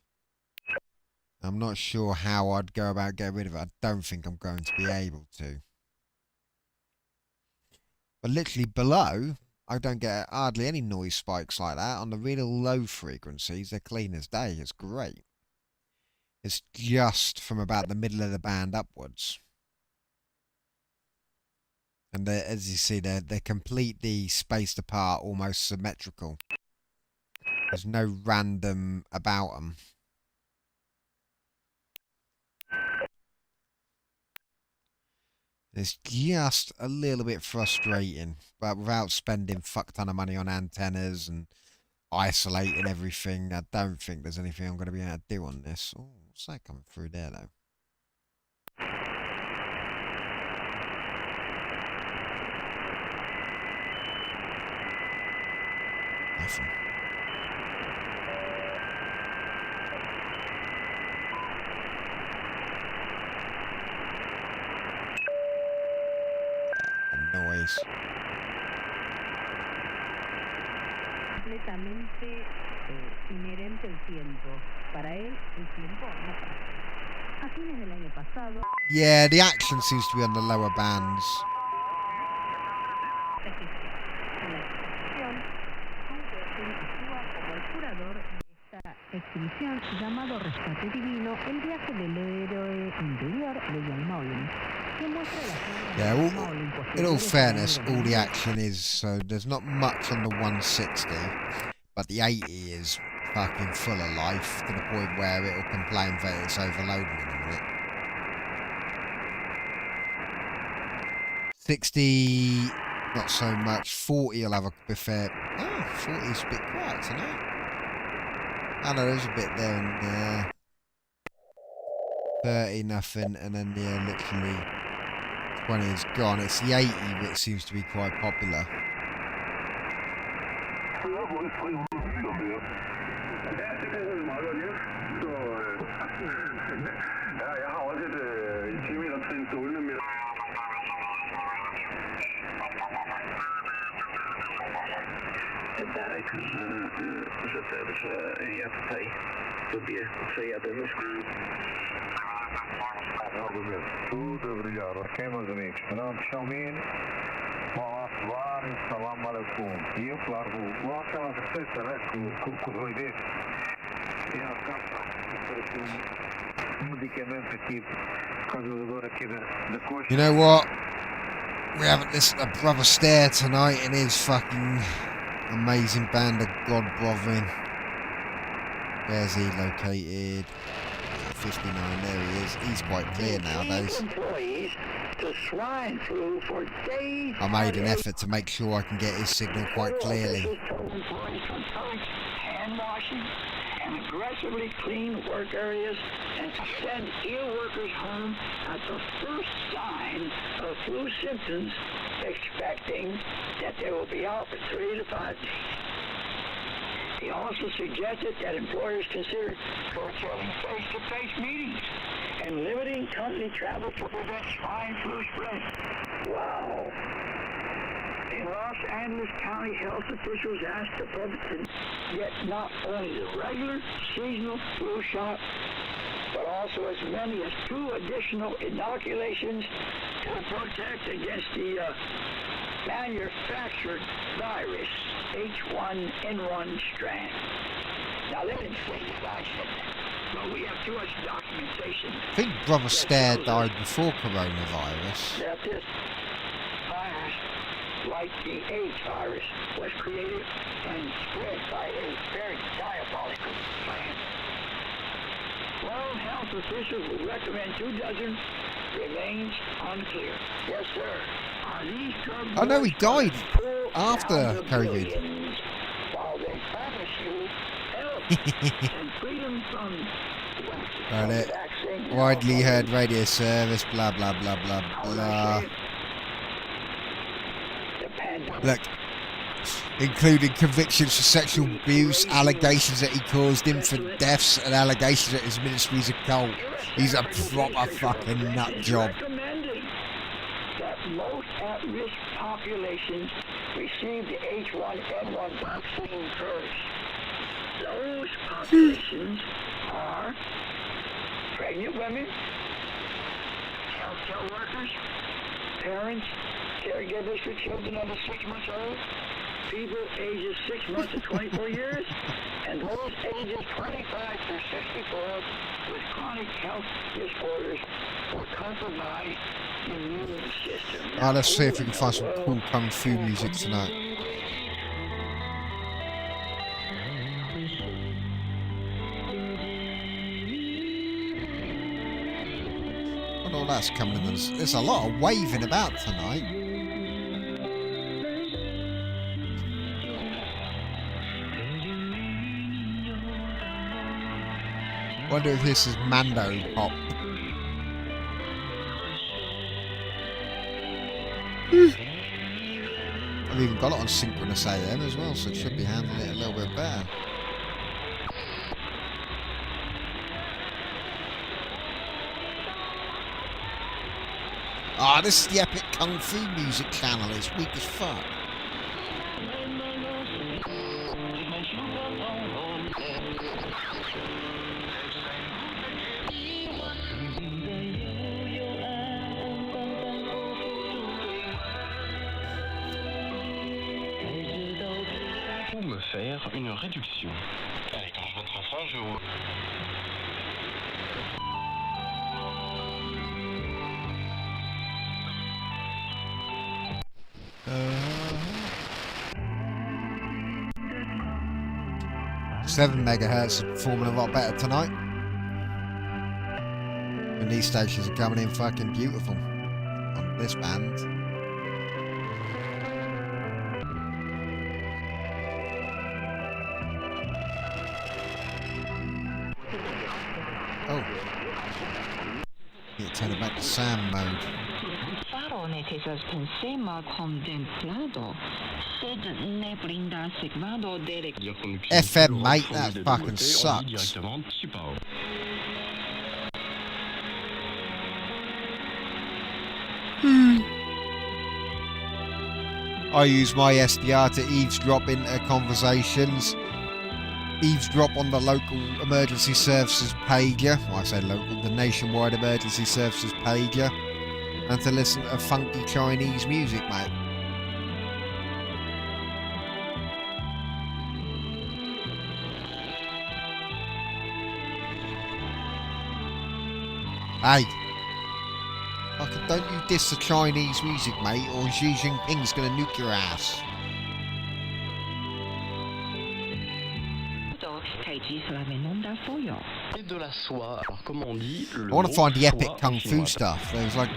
I'm not sure how I'd go about getting rid of it. I don't think I'm going to be able to. But literally below, I don't get hardly any noise spikes like that. On the real low frequencies, they're clean as day. It's great. It's just from about the middle of the band upwards. And as you see, they're completely spaced apart, almost symmetrical. There's no random about them. It's just a little bit frustrating, but without spending fuck ton of money on antennas and isolating everything, I don't think there's anything I'm going to be able to do on this. Oh, what's that coming through there, though? Nothing. Noise. Completamente inherente el tiempo. Para él, el tiempo no pasa. A fines del año pasado. Yeah, the action seems to be on the lower bands. Exhibición llamado Rescate Divino, el viaje del héroe interior de John Mullins, que muestra la yeah, in all fairness, all the action is, so there's not much on the 160, but the 80 is fucking full of life to the point where it'll complain that it's overloading in a minute. 60, not so much. 40 will have a bit. Oh, 40 is a bit quiet tonight. I know there's a bit there and there. 30, nothing, and then yeah, literally 20 is gone. It's the 80 that seems to be quite popular. That you have to pay. Would be a 3 hour risk. Tudo obrigado. Ok, meus amigos. Não, tchau, mim. Salam alaikum. E eu, claro, vou àquela receita, né, com o Rui desse. E a capa, medicamento aqui, por causa da dor aqui da coxa. You know what? We haven't listened to Brother Stare tonight and his fucking amazing band of God Brothering. Where's he located? 59, there he is. He's quite clear nowadays. I made an effort to make sure I can get his signal quite clearly. Hand washing and aggressively clean work areas and to send ill workers home at the first sign of flu symptoms, expecting that they will be out for 3 to 5 days. He also suggested that employers consider curtailing face-to-face meetings and limiting company travel to prevent swine flu spread. Wow. In Los Angeles County, health officials asked the public to get not only the regular seasonal flu shot, but also as many as 2 additional inoculations to protect against the manufactured virus H1N1 strand. Now let me say that, but we have too much documentation. I think Brother Stare died before coronavirus. That this virus, like the AIDS virus, was created and spread by a very diabolical plan. Well, health officials would recommend 2 dozen remains unclear. Yes, sir. Are these drugs? I know he died after COVID. While they promise you health and freedom from Got it. Widely heard radio service, blah blah blah blah blah. Look, including convictions for sexual abuse, allegations that he caused infant deaths, and allegations that his ministry is a cult. He's a proper fucking nut job. That most at-risk populations receive the H1N1 vaccine first. Those populations are pregnant women, healthcare workers, parents, caregivers for children under 6 months old, people ages 6 months to 24 years, and those ages 25 to 64 with chronic health disorders or compromised immune system. Alright, let's see if we can find some cool kung fu music tonight. What all that's coming in. There's a lot of waving about tonight. Wonder if this is Mando pop. I've even got it on synchronous AM as well, so it should be handling it a little bit better. Ah, this is the Epic Kung Fu Music channel. It's weak as fuck. Faire une réduction. Allez, quand je votre fin, je vous... Seven megahertz is performing a lot better tonight. And these stations are coming in fucking beautiful on this band. Oh. Need to turn it back to sound mode. FM, mate, that fucking sucks. I use my SDR to eavesdrop into conversations, eavesdrop on the local emergency services pager, well, I say local, the nationwide emergency services pager, and to listen to funky Chinese music, mate. Hey, fucking don't you diss the Chinese music, mate, or Xi Jinping's gonna nuke your ass. I want to find the epic kung fu stuff. There was like...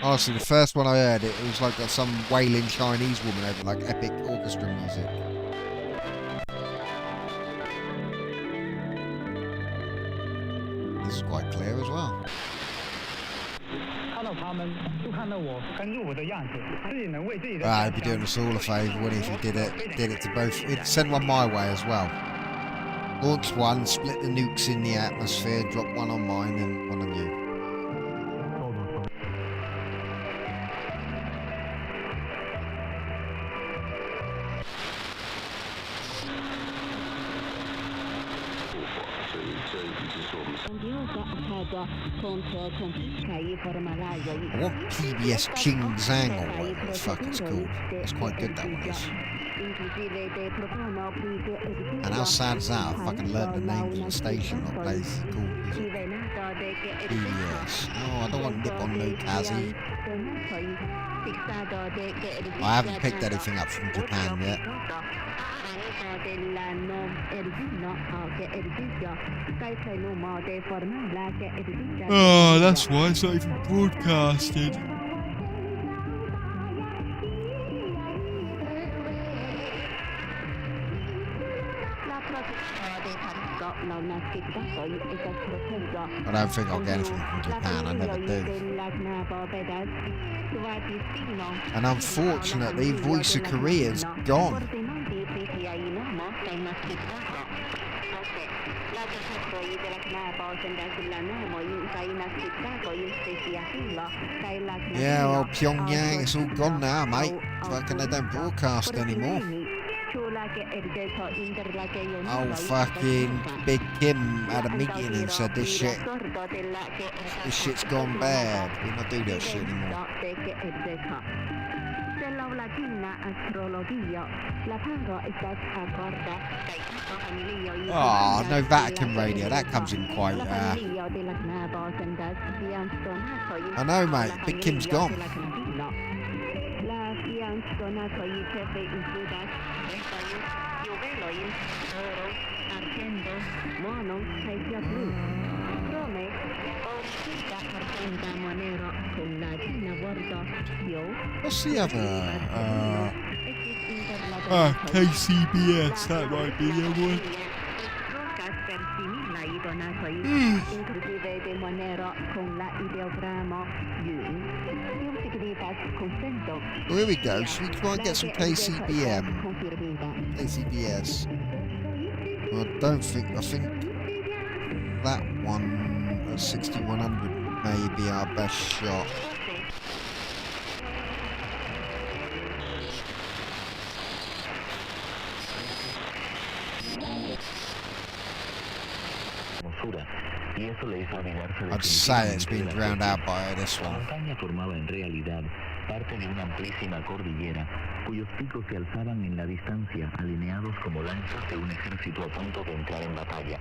Honestly, the first one I heard, it was like some wailing Chinese woman over like epic orchestra music. This is quite clear as well. I'd be doing us all a favour, wouldn't he, if you did it to both. It'd send one my way as well. Launch one, split the nukes in the atmosphere, drop one on mine and one on you. I want PBS Ching Zhang or whatever the fuck it's called. It's quite good, that one is. And how sad is that? I fucking learnt the name of the station or place called PBS. Oh, I don't want Nippon no Kazi. I haven't picked anything up from Japan yet. Oh, that's why it's not even broadcasted. I don't think I'll get anything from Japan, I never do. And unfortunately, Voice of Korea's gone. Yeah, well, Pyongyang, it's all gone now, mate. Fucking they don't broadcast anymore. Oh, fucking Big Kim had a meeting and said this shit's gone bad. We don't do that shit anymore. Oh, no Vatican radio. That comes in quite... I know, mate. Big Kim's gone. What's the other? KCBS, that might be the other one. Well, here we go. Should we try and get some KCBS? Well, I think that one at 6100 may be our best shot. I'd say it's been drowned out by this one. Parte de una amplísima cordillera, cuyos picos se alzaban en la distancia, alineados como lanzas de un ejército a punto de entrar en batalla.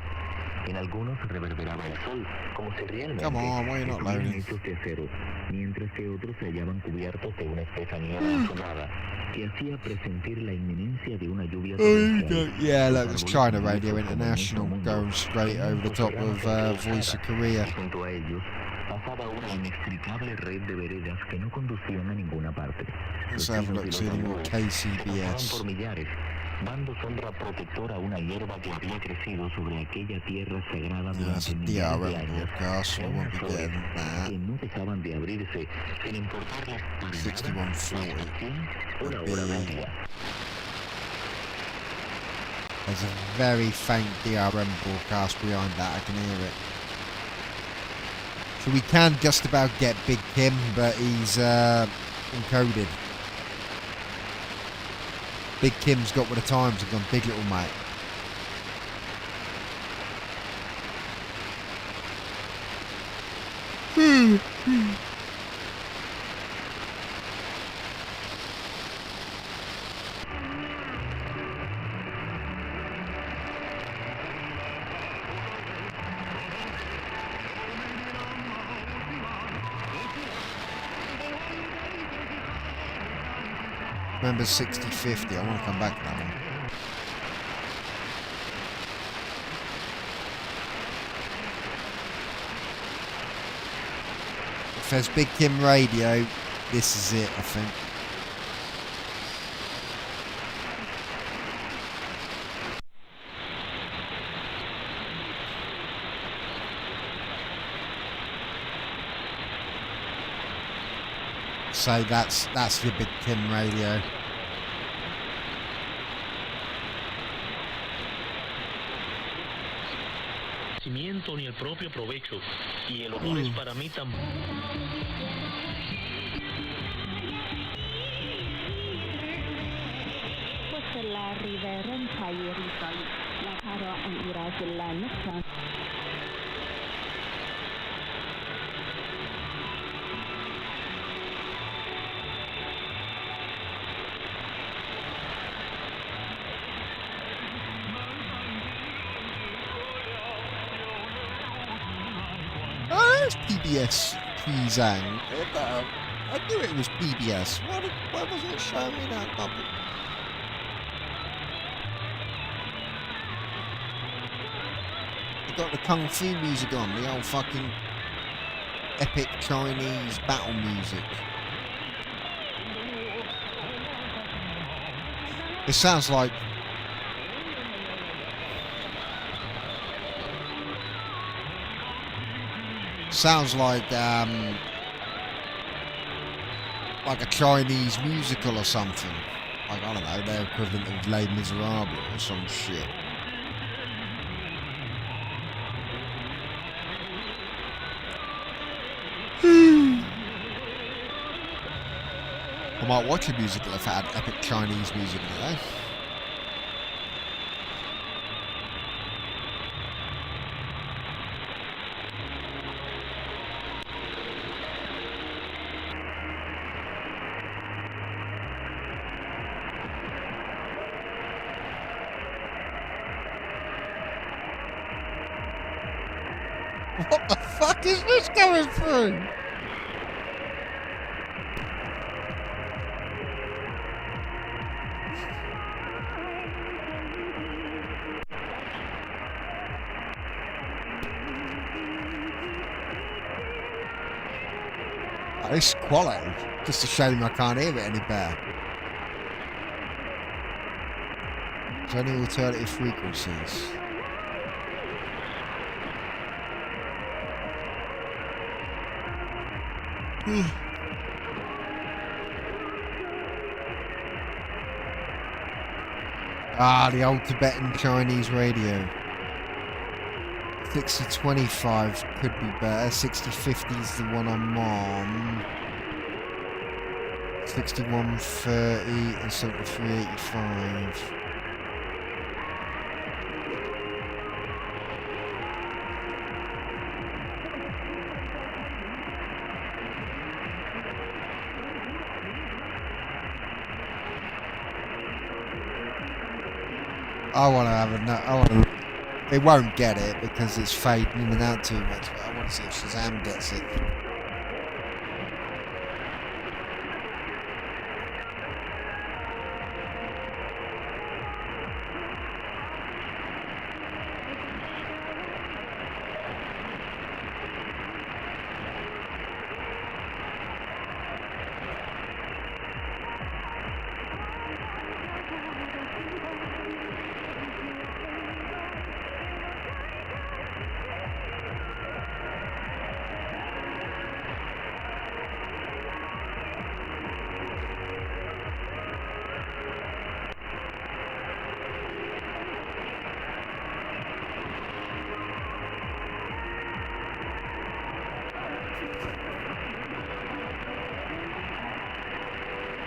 En algunos reverberaba el sol, como si realmente estuvieran hechos de acero, mientras que otros se hallaban cubiertos de una espesa niebla azulada, que hacía presentir la inminencia de una lluvia torrencial. Yeah, look, it's China Radio International going straight over the top of Voice of Korea. Junto a ellos, pasaba una inextricable red de veredas que no conducían a ninguna parte. Let's have a look, see any more KCBS. Por millares, dando sombra protectora a una hierba que había crecido sobre aquella tierra sagrada durante miles de años. Que no dejaban de abrirse sin importar la actualidad. 6140 Una hora del día. There's a very faint DRM broadcast behind that, I can hear it. So we can just about get Big Kim, but he's encoded. Big Kim's got with the times and gone big little mate. Remember 60-50, I want to come back to that one. If there's Big Kim radio, this is it, I think. So that's your Big Kim radio. Ni el propio provecho y el honor es para mí tan Setelah Riverent Kairi Lakaro ang Irazilan Nukran. PBS Kizang. I knew it was PBS. Why wasn't it showing me that double? They got the kung fu music on, the old fucking epic Chinese battle music. It sounds like a Chinese musical or something. Like, I don't know, their equivalent of Les Miserables or some shit. I might watch a musical if I had epic Chinese music in it, eh? What the fuck is this going through? Oh, this quality. Just a shame I can't hear it any better. There's only alternative frequencies. The old Tibetan Chinese radio. 6025 could be better. 6050 is the one I'm on. 6130 and 7385. I want to have a it won't get it because it's fading in and out too much, but I want to see if Shazam gets it.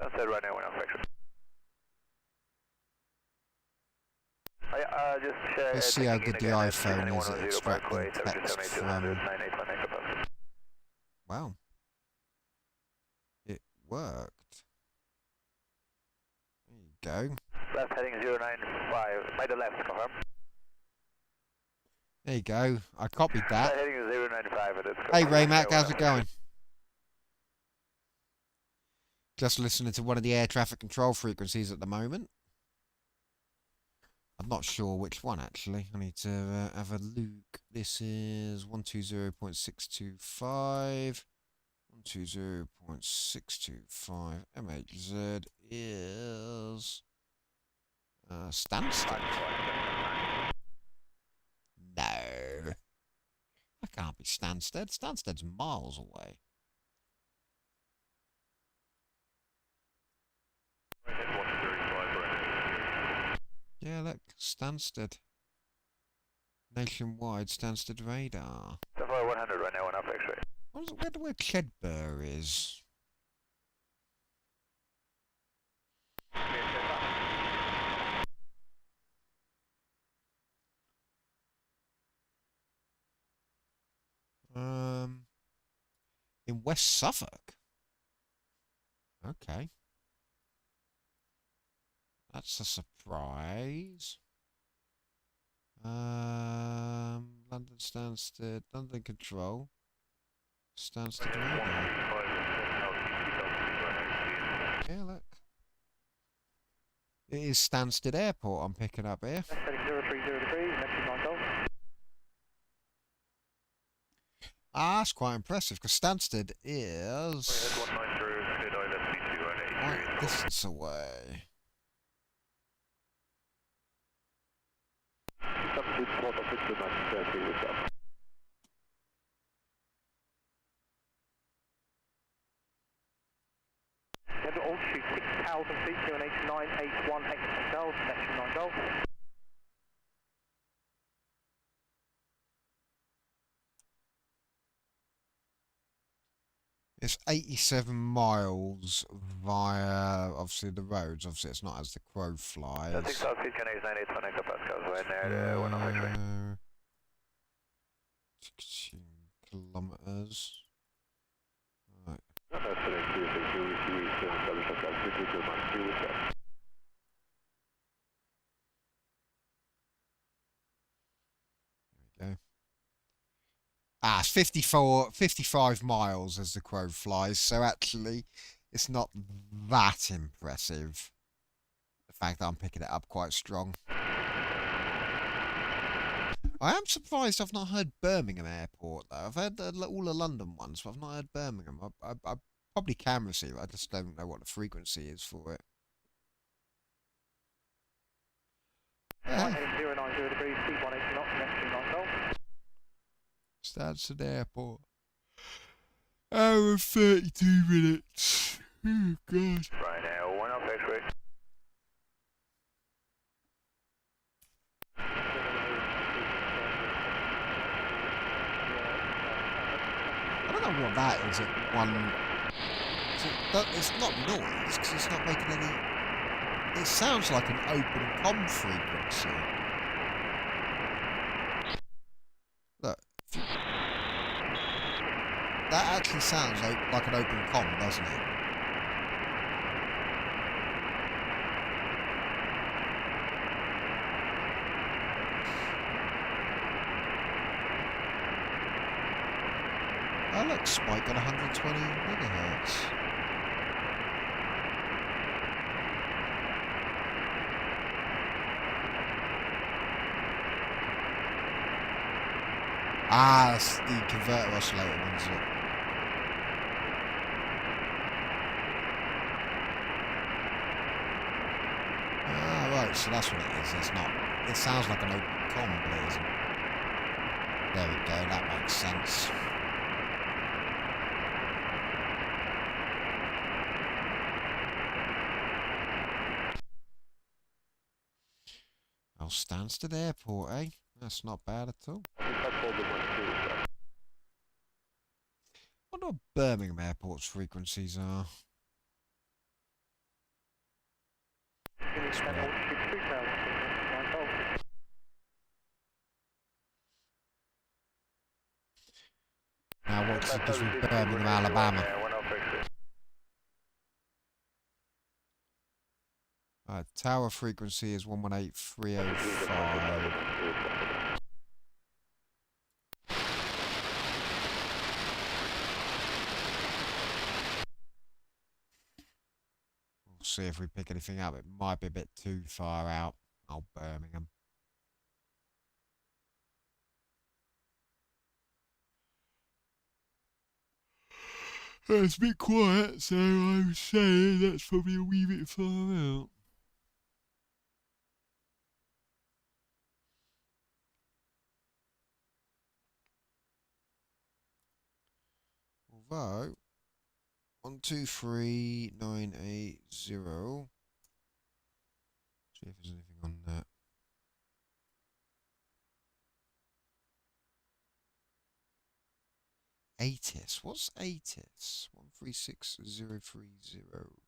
That's it right now, we're not fixing. Let's see how good the iPhone is at extracting text from... Wow. It worked. There you go. Left heading 095, by the left, confirm. There you go. I copied that. Left heading 095, and it's hey Raymac, how's it going? Just listening to one of the air traffic control frequencies at the moment. I'm not sure which one actually. I need to have a look. This is 120.625. 120.625. MHZ is Stansted. No. That can't be Stansted. Stansted's miles away. Yeah, look, Stansted. Nationwide Stansted radar. 100 right now, we're not fixed rate. Where Chedburr is? In West Suffolk. Okay. That's a surprise. London Stansted, London Control. Stansted radar. Yeah, look. It is Stansted Airport I'm picking up here. Heading 030 degrees, next to Mount Ah, that's quite impressive, because Stansted is quite distance away. Altitude 6,000 feet, 981 hectopascals, connection 9 Golf. It's 87 miles via, obviously, the roads. Obviously, it's not as the crow flies. 6,000 feet, connection 981 hectopascals, right there, we're not fixed rate. 16 kilometers. Right. There we go. Ah, 55 miles as the crow flies, so actually it's not that impressive. The fact that I'm picking it up quite strong. I am surprised I've not heard Birmingham Airport, though. I've heard all the London ones, but I've not heard Birmingham. I probably can receive it, I just don't know what the frequency is for it. Heading 090 degrees, speed 180 knots, next 2 knots, Golf. Stansted Airport. Hour and 32 minutes. Oh, God. Right now, we're not fixed rate. I don't know what that is at one... It's not noise, because it's not making any... It sounds like an open comm frequency. Look. That actually sounds like an open comm, doesn't it? Oh look, Spike got 120 megahertz. Ah, that's the converter oscillator one, isn't it? Ah, right, so that's what it is. It's not. It sounds like an open comm, but it isn't. There we go, that makes sense. Oh, Stansted Airport, eh? That's not bad at all. I wonder what Birmingham Airport's frequencies are. Now what's it gives me Birmingham, Alabama. Tower frequency is 118,305. We'll see if we pick anything up. It might be a bit too far out. Oh, Birmingham. It's a bit quiet, so I'm saying that's probably a wee bit far out. Although 123980. See if there's anything on that. ATIS. What's ATIS? 136030.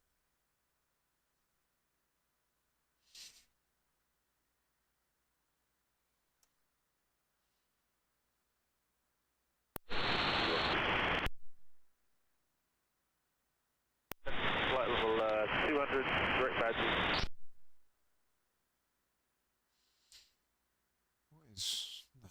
Flight level 200, direct badges. What is that?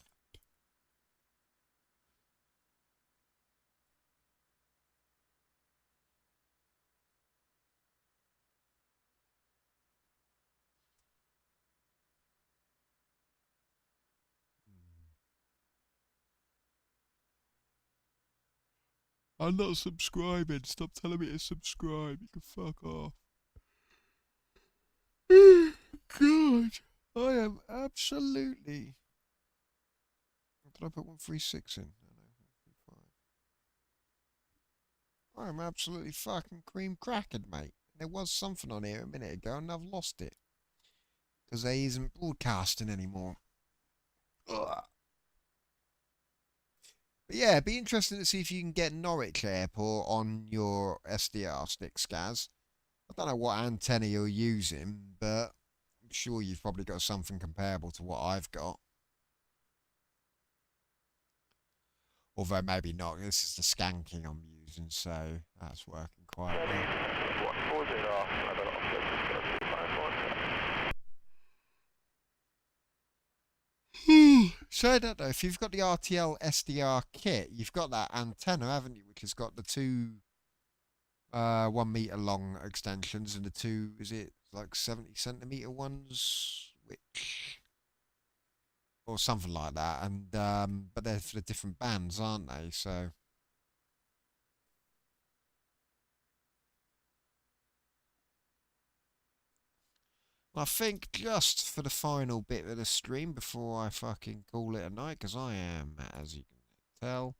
I'm not subscribing. Stop telling me to subscribe. You can fuck off. God, I am absolutely. Did I put 136 in? No, 135. I am absolutely fucking cream crackered, mate. There was something on here a minute ago and I've lost it. Because they isn't broadcasting anymore. Ugh. But yeah, it'd be interesting to see if you can get Norwich Airport on your SDR stick, Skaz. I don't know what antenna you're using, but I'm sure you've probably got something comparable to what I've got. Although maybe not. This is the skanking I'm using, so that's working quite well. So I don't know, if you've got the RTL SDR kit, you've got that antenna, haven't you, which has got the two 1 meter long extensions and the two, is it like 70 centimeter ones, which, or something like that, and but they're for the different bands, aren't they? So I think just for the final bit of the stream before I fucking call it a night, because I am, as you can tell,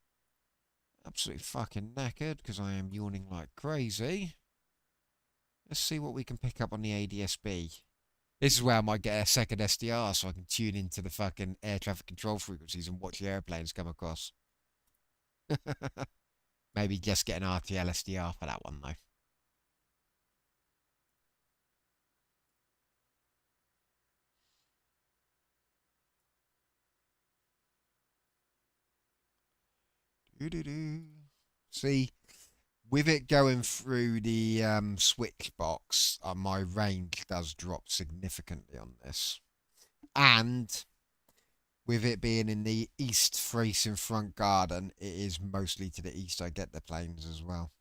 absolutely fucking knackered because I am yawning like crazy. Let's see what we can pick up on the ADSB. This is where I might get a second SDR so I can tune into the fucking air traffic control frequencies and watch the airplanes come across. Maybe just get an RTL SDR for that one though. See, with it going through the switch box, my range does drop significantly on this. And with it being in the east facing front garden, it is mostly to the east I get the planes as well.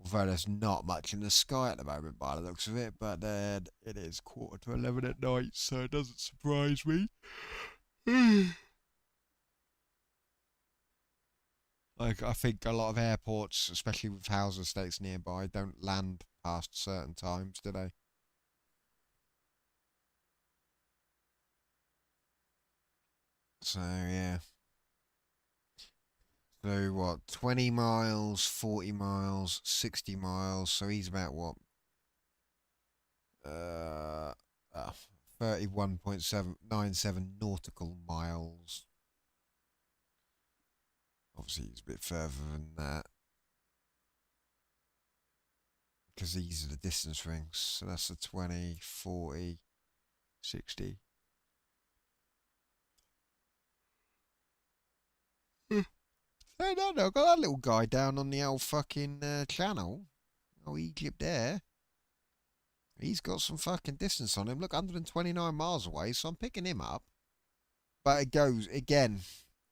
Although there's not much in the sky at the moment by the looks of it, but then it is 11:15 at night, so it doesn't surprise me. Like, I think a lot of airports, especially with house estates nearby, don't land past certain times, do they? So, yeah. So, what, 20 miles, 40 miles, 60 miles, so he's about, what, 31.97 nautical miles. Obviously, he's a bit further than that. because these are the distance rings. So that's the 20, 40, 60. Hey, no, got that little guy down on the old fucking channel. Oh, Egypt Air. He's got some fucking distance on him. Look, 129 miles away, so I'm picking him up. But it goes, again,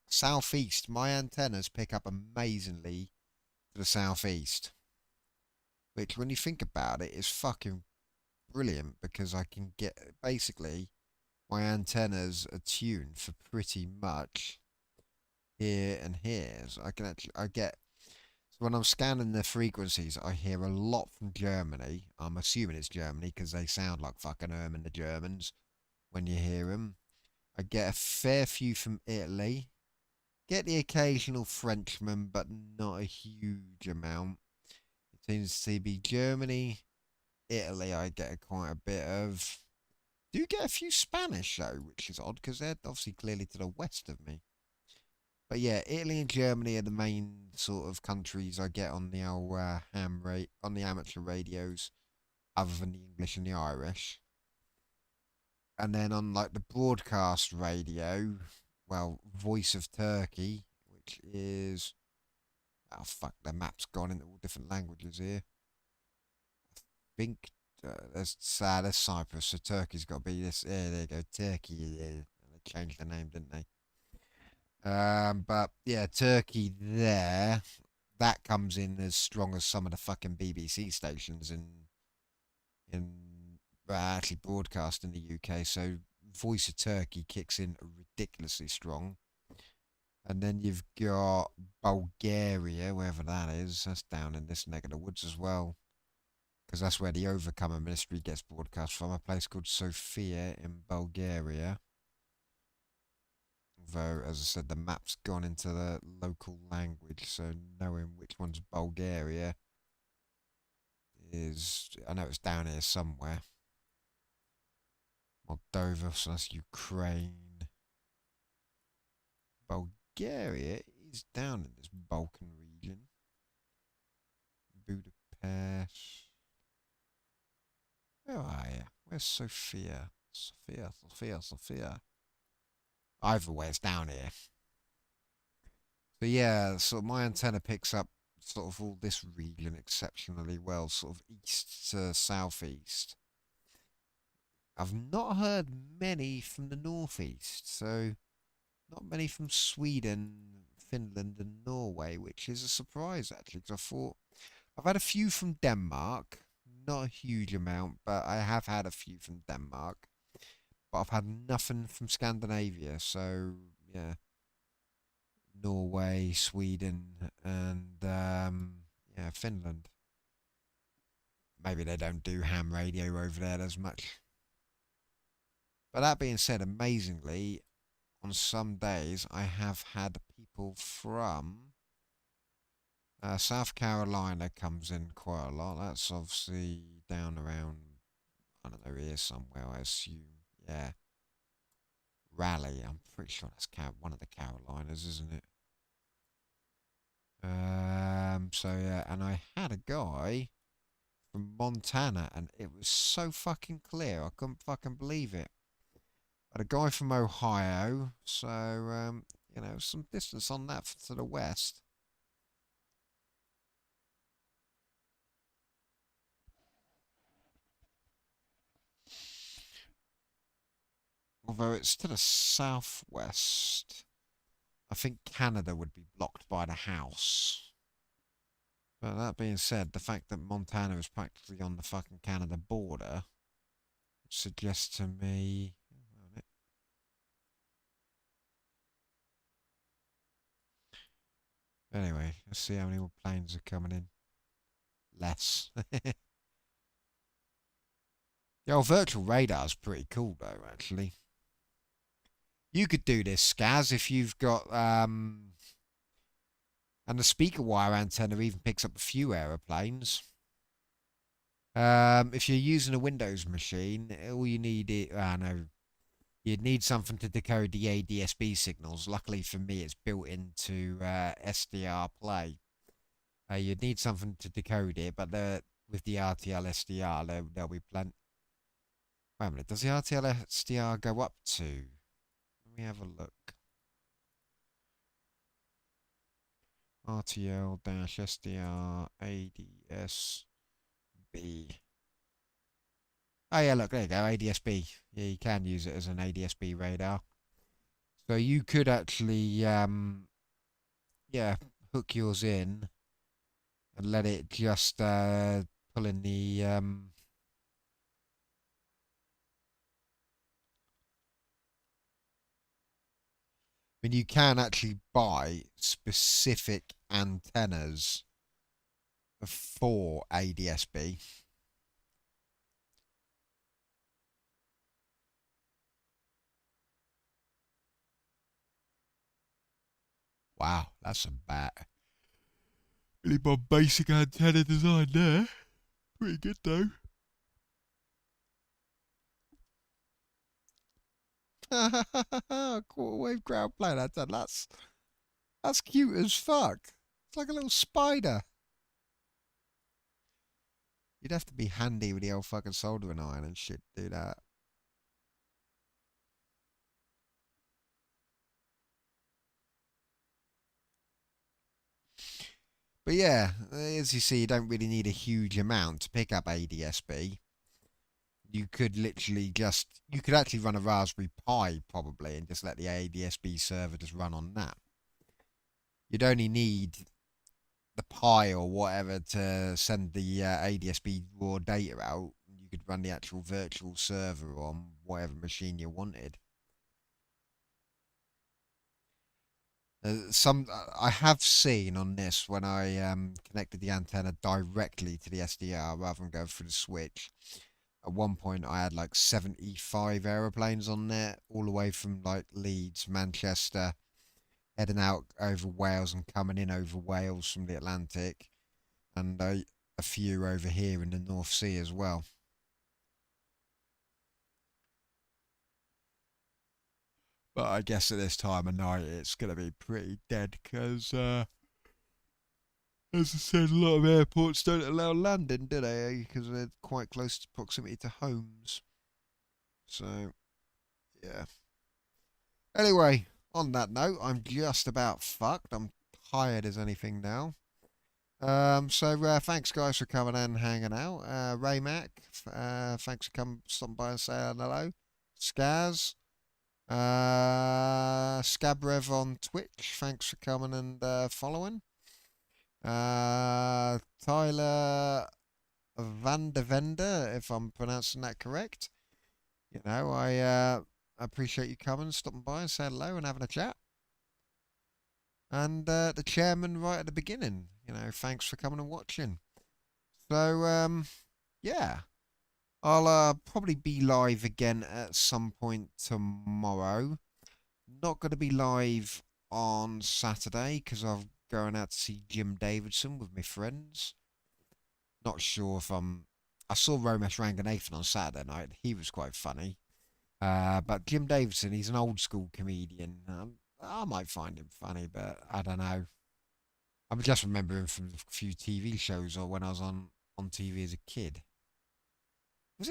southeast. My antennas pick up amazingly to the southeast. Which, when you think about it, is fucking brilliant because I can get, basically, my antennas are tuned for pretty much here and here. So I can actually, so when I'm scanning the frequencies, I hear a lot from Germany. I'm assuming it's Germany because they sound like fucking Herman the Germans when you hear them. I get a fair few from Italy. Get the occasional Frenchman, but not a huge amount. It seems to be Germany, Italy. I get quite a bit of. Do get a few Spanish though, which is odd because they're obviously clearly to the west of me. But yeah, Italy and Germany are the main sort of countries I get on the old on the amateur radios, other than the English and the Irish. And then on like the broadcast radio, well, Voice of Turkey, which is, oh fuck, the map's gone into all different languages here. I think there's Cyprus, so Turkey's got to be this. Yeah, there you go, Turkey. Yeah. They changed the name, didn't they? But yeah, Turkey there, that comes in as strong as some of the fucking BBC stations actually broadcast in the UK. So Voice of Turkey kicks in ridiculously strong. And then you've got Bulgaria, wherever that is. That's down in this neck of the woods as well. Because that's where the Overcomer Ministry gets broadcast from, a place called Sofia in Bulgaria. Though, as I said, the map's gone into the local language, so knowing which one's Bulgaria is... I know it's down here somewhere. Moldova, so that's Ukraine. Bulgaria is down in this Balkan region. Budapest. Where are you? Where's Sofia? Sofia. Either way, it's down here. But yeah, so my antenna picks up sort of all this region exceptionally well, sort of east to southeast. I've not heard many from the northeast, so not many from Sweden, Finland and Norway, which is a surprise actually, because I thought I've had a few from Denmark, not a huge amount, but I have had a few from Denmark. But I've had nothing from Scandinavia, so yeah, Norway, Sweden, and yeah, Finland. Maybe they don't do ham radio over there as much. But that being said, amazingly, on some days I have had people from South Carolina comes in quite a lot. That's obviously down around, I don't know, here somewhere, I assume. Yeah. Raleigh, I'm pretty sure that's one of the Carolinas, isn't it? So yeah, and I had a guy from Montana, and it was so fucking clear, I couldn't fucking believe it. I had a guy from Ohio, so you know, some distance on that to the west. Although it's to the southwest. I think Canada would be blocked by the house. But that being said, the fact that Montana is practically on the fucking Canada border suggests to me... Anyway, let's see how many more planes are coming in. Less. The old virtual radar's pretty cool though, actually. You could do this, Skaz, if you've got, and the speaker wire antenna even picks up a few aeroplanes. If you're using a Windows machine, all you need is, you'd need something to decode the ADSB signals. Luckily for me, it's built into SDR Play. You'd need something to decode it, but with the RTL SDR, there'll be plenty. Wait a minute, does the RTL SDR go up to? Let me have a look. RTL-SDR ADS-B. Oh yeah, look, there you go, ADS-B. Yeah, you can use it as an ADS-B radar. So you could actually, yeah, hook yours in and let it just pull in the I mean, you can actually buy specific antennas for ADS-B. Wow, that's some really basic antenna design there. Pretty good though. Quarter wave ground plane antenna. That's cute as fuck. It's like a little spider. You'd have to be handy with the old fucking soldering iron and shit to do that. But yeah, as you see, you don't really need a huge amount to pick up ADS-B. You could literally you could actually run a Raspberry Pi probably and just let the ADS-B server just run on that. You'd only need the Pi or whatever to send the ADS-B raw data out. You could run the actual virtual server on whatever machine you wanted. I have seen on this when I connected the antenna directly to the SDR rather than go through the switch. At one point, I had like 75 aeroplanes on there, all the way from like Leeds, Manchester, heading out over Wales and coming in over Wales from the Atlantic, and a few over here in the North Sea as well. But I guess at this time of night, it's going to be pretty dead because, as I said, a lot of airports don't allow landing, do they? Because they're quite close to proximity to homes. So, yeah. Anyway, on that note, I'm just about fucked. I'm tired as anything now. So thanks guys for coming and hanging out. Raymac, thanks for stopping by and saying hello. Skaz, Scabrev on Twitch, thanks for coming and following. Tyler Vandevender, if I'm pronouncing that correct. You know, I appreciate you coming, stopping by and saying hello and having a chat. And the chairman right at the beginning, you know, thanks for coming and watching. So, yeah. I'll probably be live again at some point tomorrow. Not going to be live on Saturday because I'm going out to see Jim Davidson with my friends. Not sure if I saw Romesh Ranganathan on Saturday night. He was quite funny. But Jim Davidson, he's an old school comedian. I might find him funny, but I don't know. I just remember him from a few TV shows or when I was on TV as a kid. Was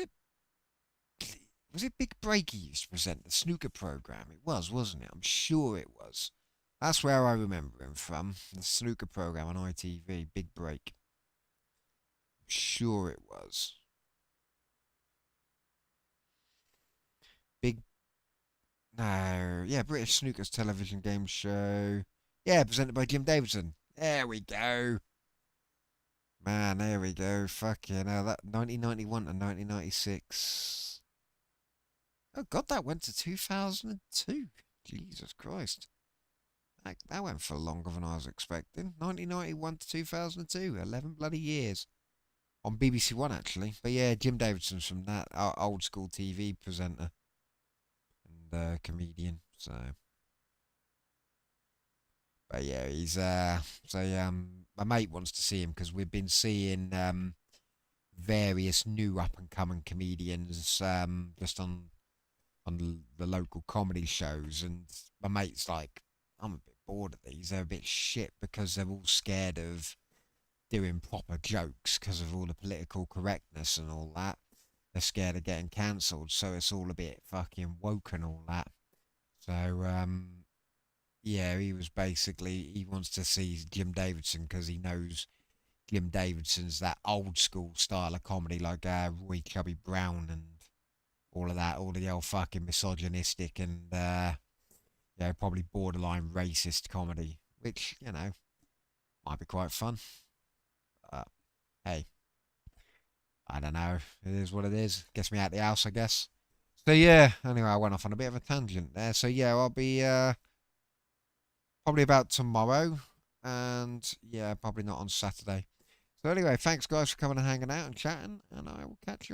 it Big Break he used to present, the snooker program? It was, wasn't it? I'm sure it was. That's where I remember him from. The snooker program on ITV, Big Break. I'm sure it was. British Snooker's television game show. Yeah, presented by Jim Davidson. There we go. Man, there we go. Fucking hell, that 1991 to 1996. Oh God, that went to 2002. Jesus Christ. That went for longer than I was expecting. 1991 to 2002. 11 bloody years. On BBC One, actually. But yeah, Jim Davidson's from that. Old school TV presenter. And comedian. So. But yeah, he's my mate wants to see him because we've been seeing various new up and coming comedians just on the local comedy shows, and my mate's like, I'm a bit bored of these. They're a bit shit because they're all scared of doing proper jokes because of all the political correctness and all that. They're scared of getting cancelled, so it's all a bit fucking woke and all that. So, yeah, he was basically, he wants to see Jim Davidson because he knows Jim Davidson's that old school style of comedy, like Roy Chubby Brown and all of that, all the old fucking misogynistic and, yeah, probably borderline racist comedy, which, you know, might be quite fun. But, hey, I don't know. It is what it is. Gets me out the house, I guess. So, yeah, anyway, I went off on a bit of a tangent there. So, yeah, I'll be probably about tomorrow. And, yeah, probably not on Saturday. So, anyway, thanks, guys, for coming and hanging out and chatting. And I will catch you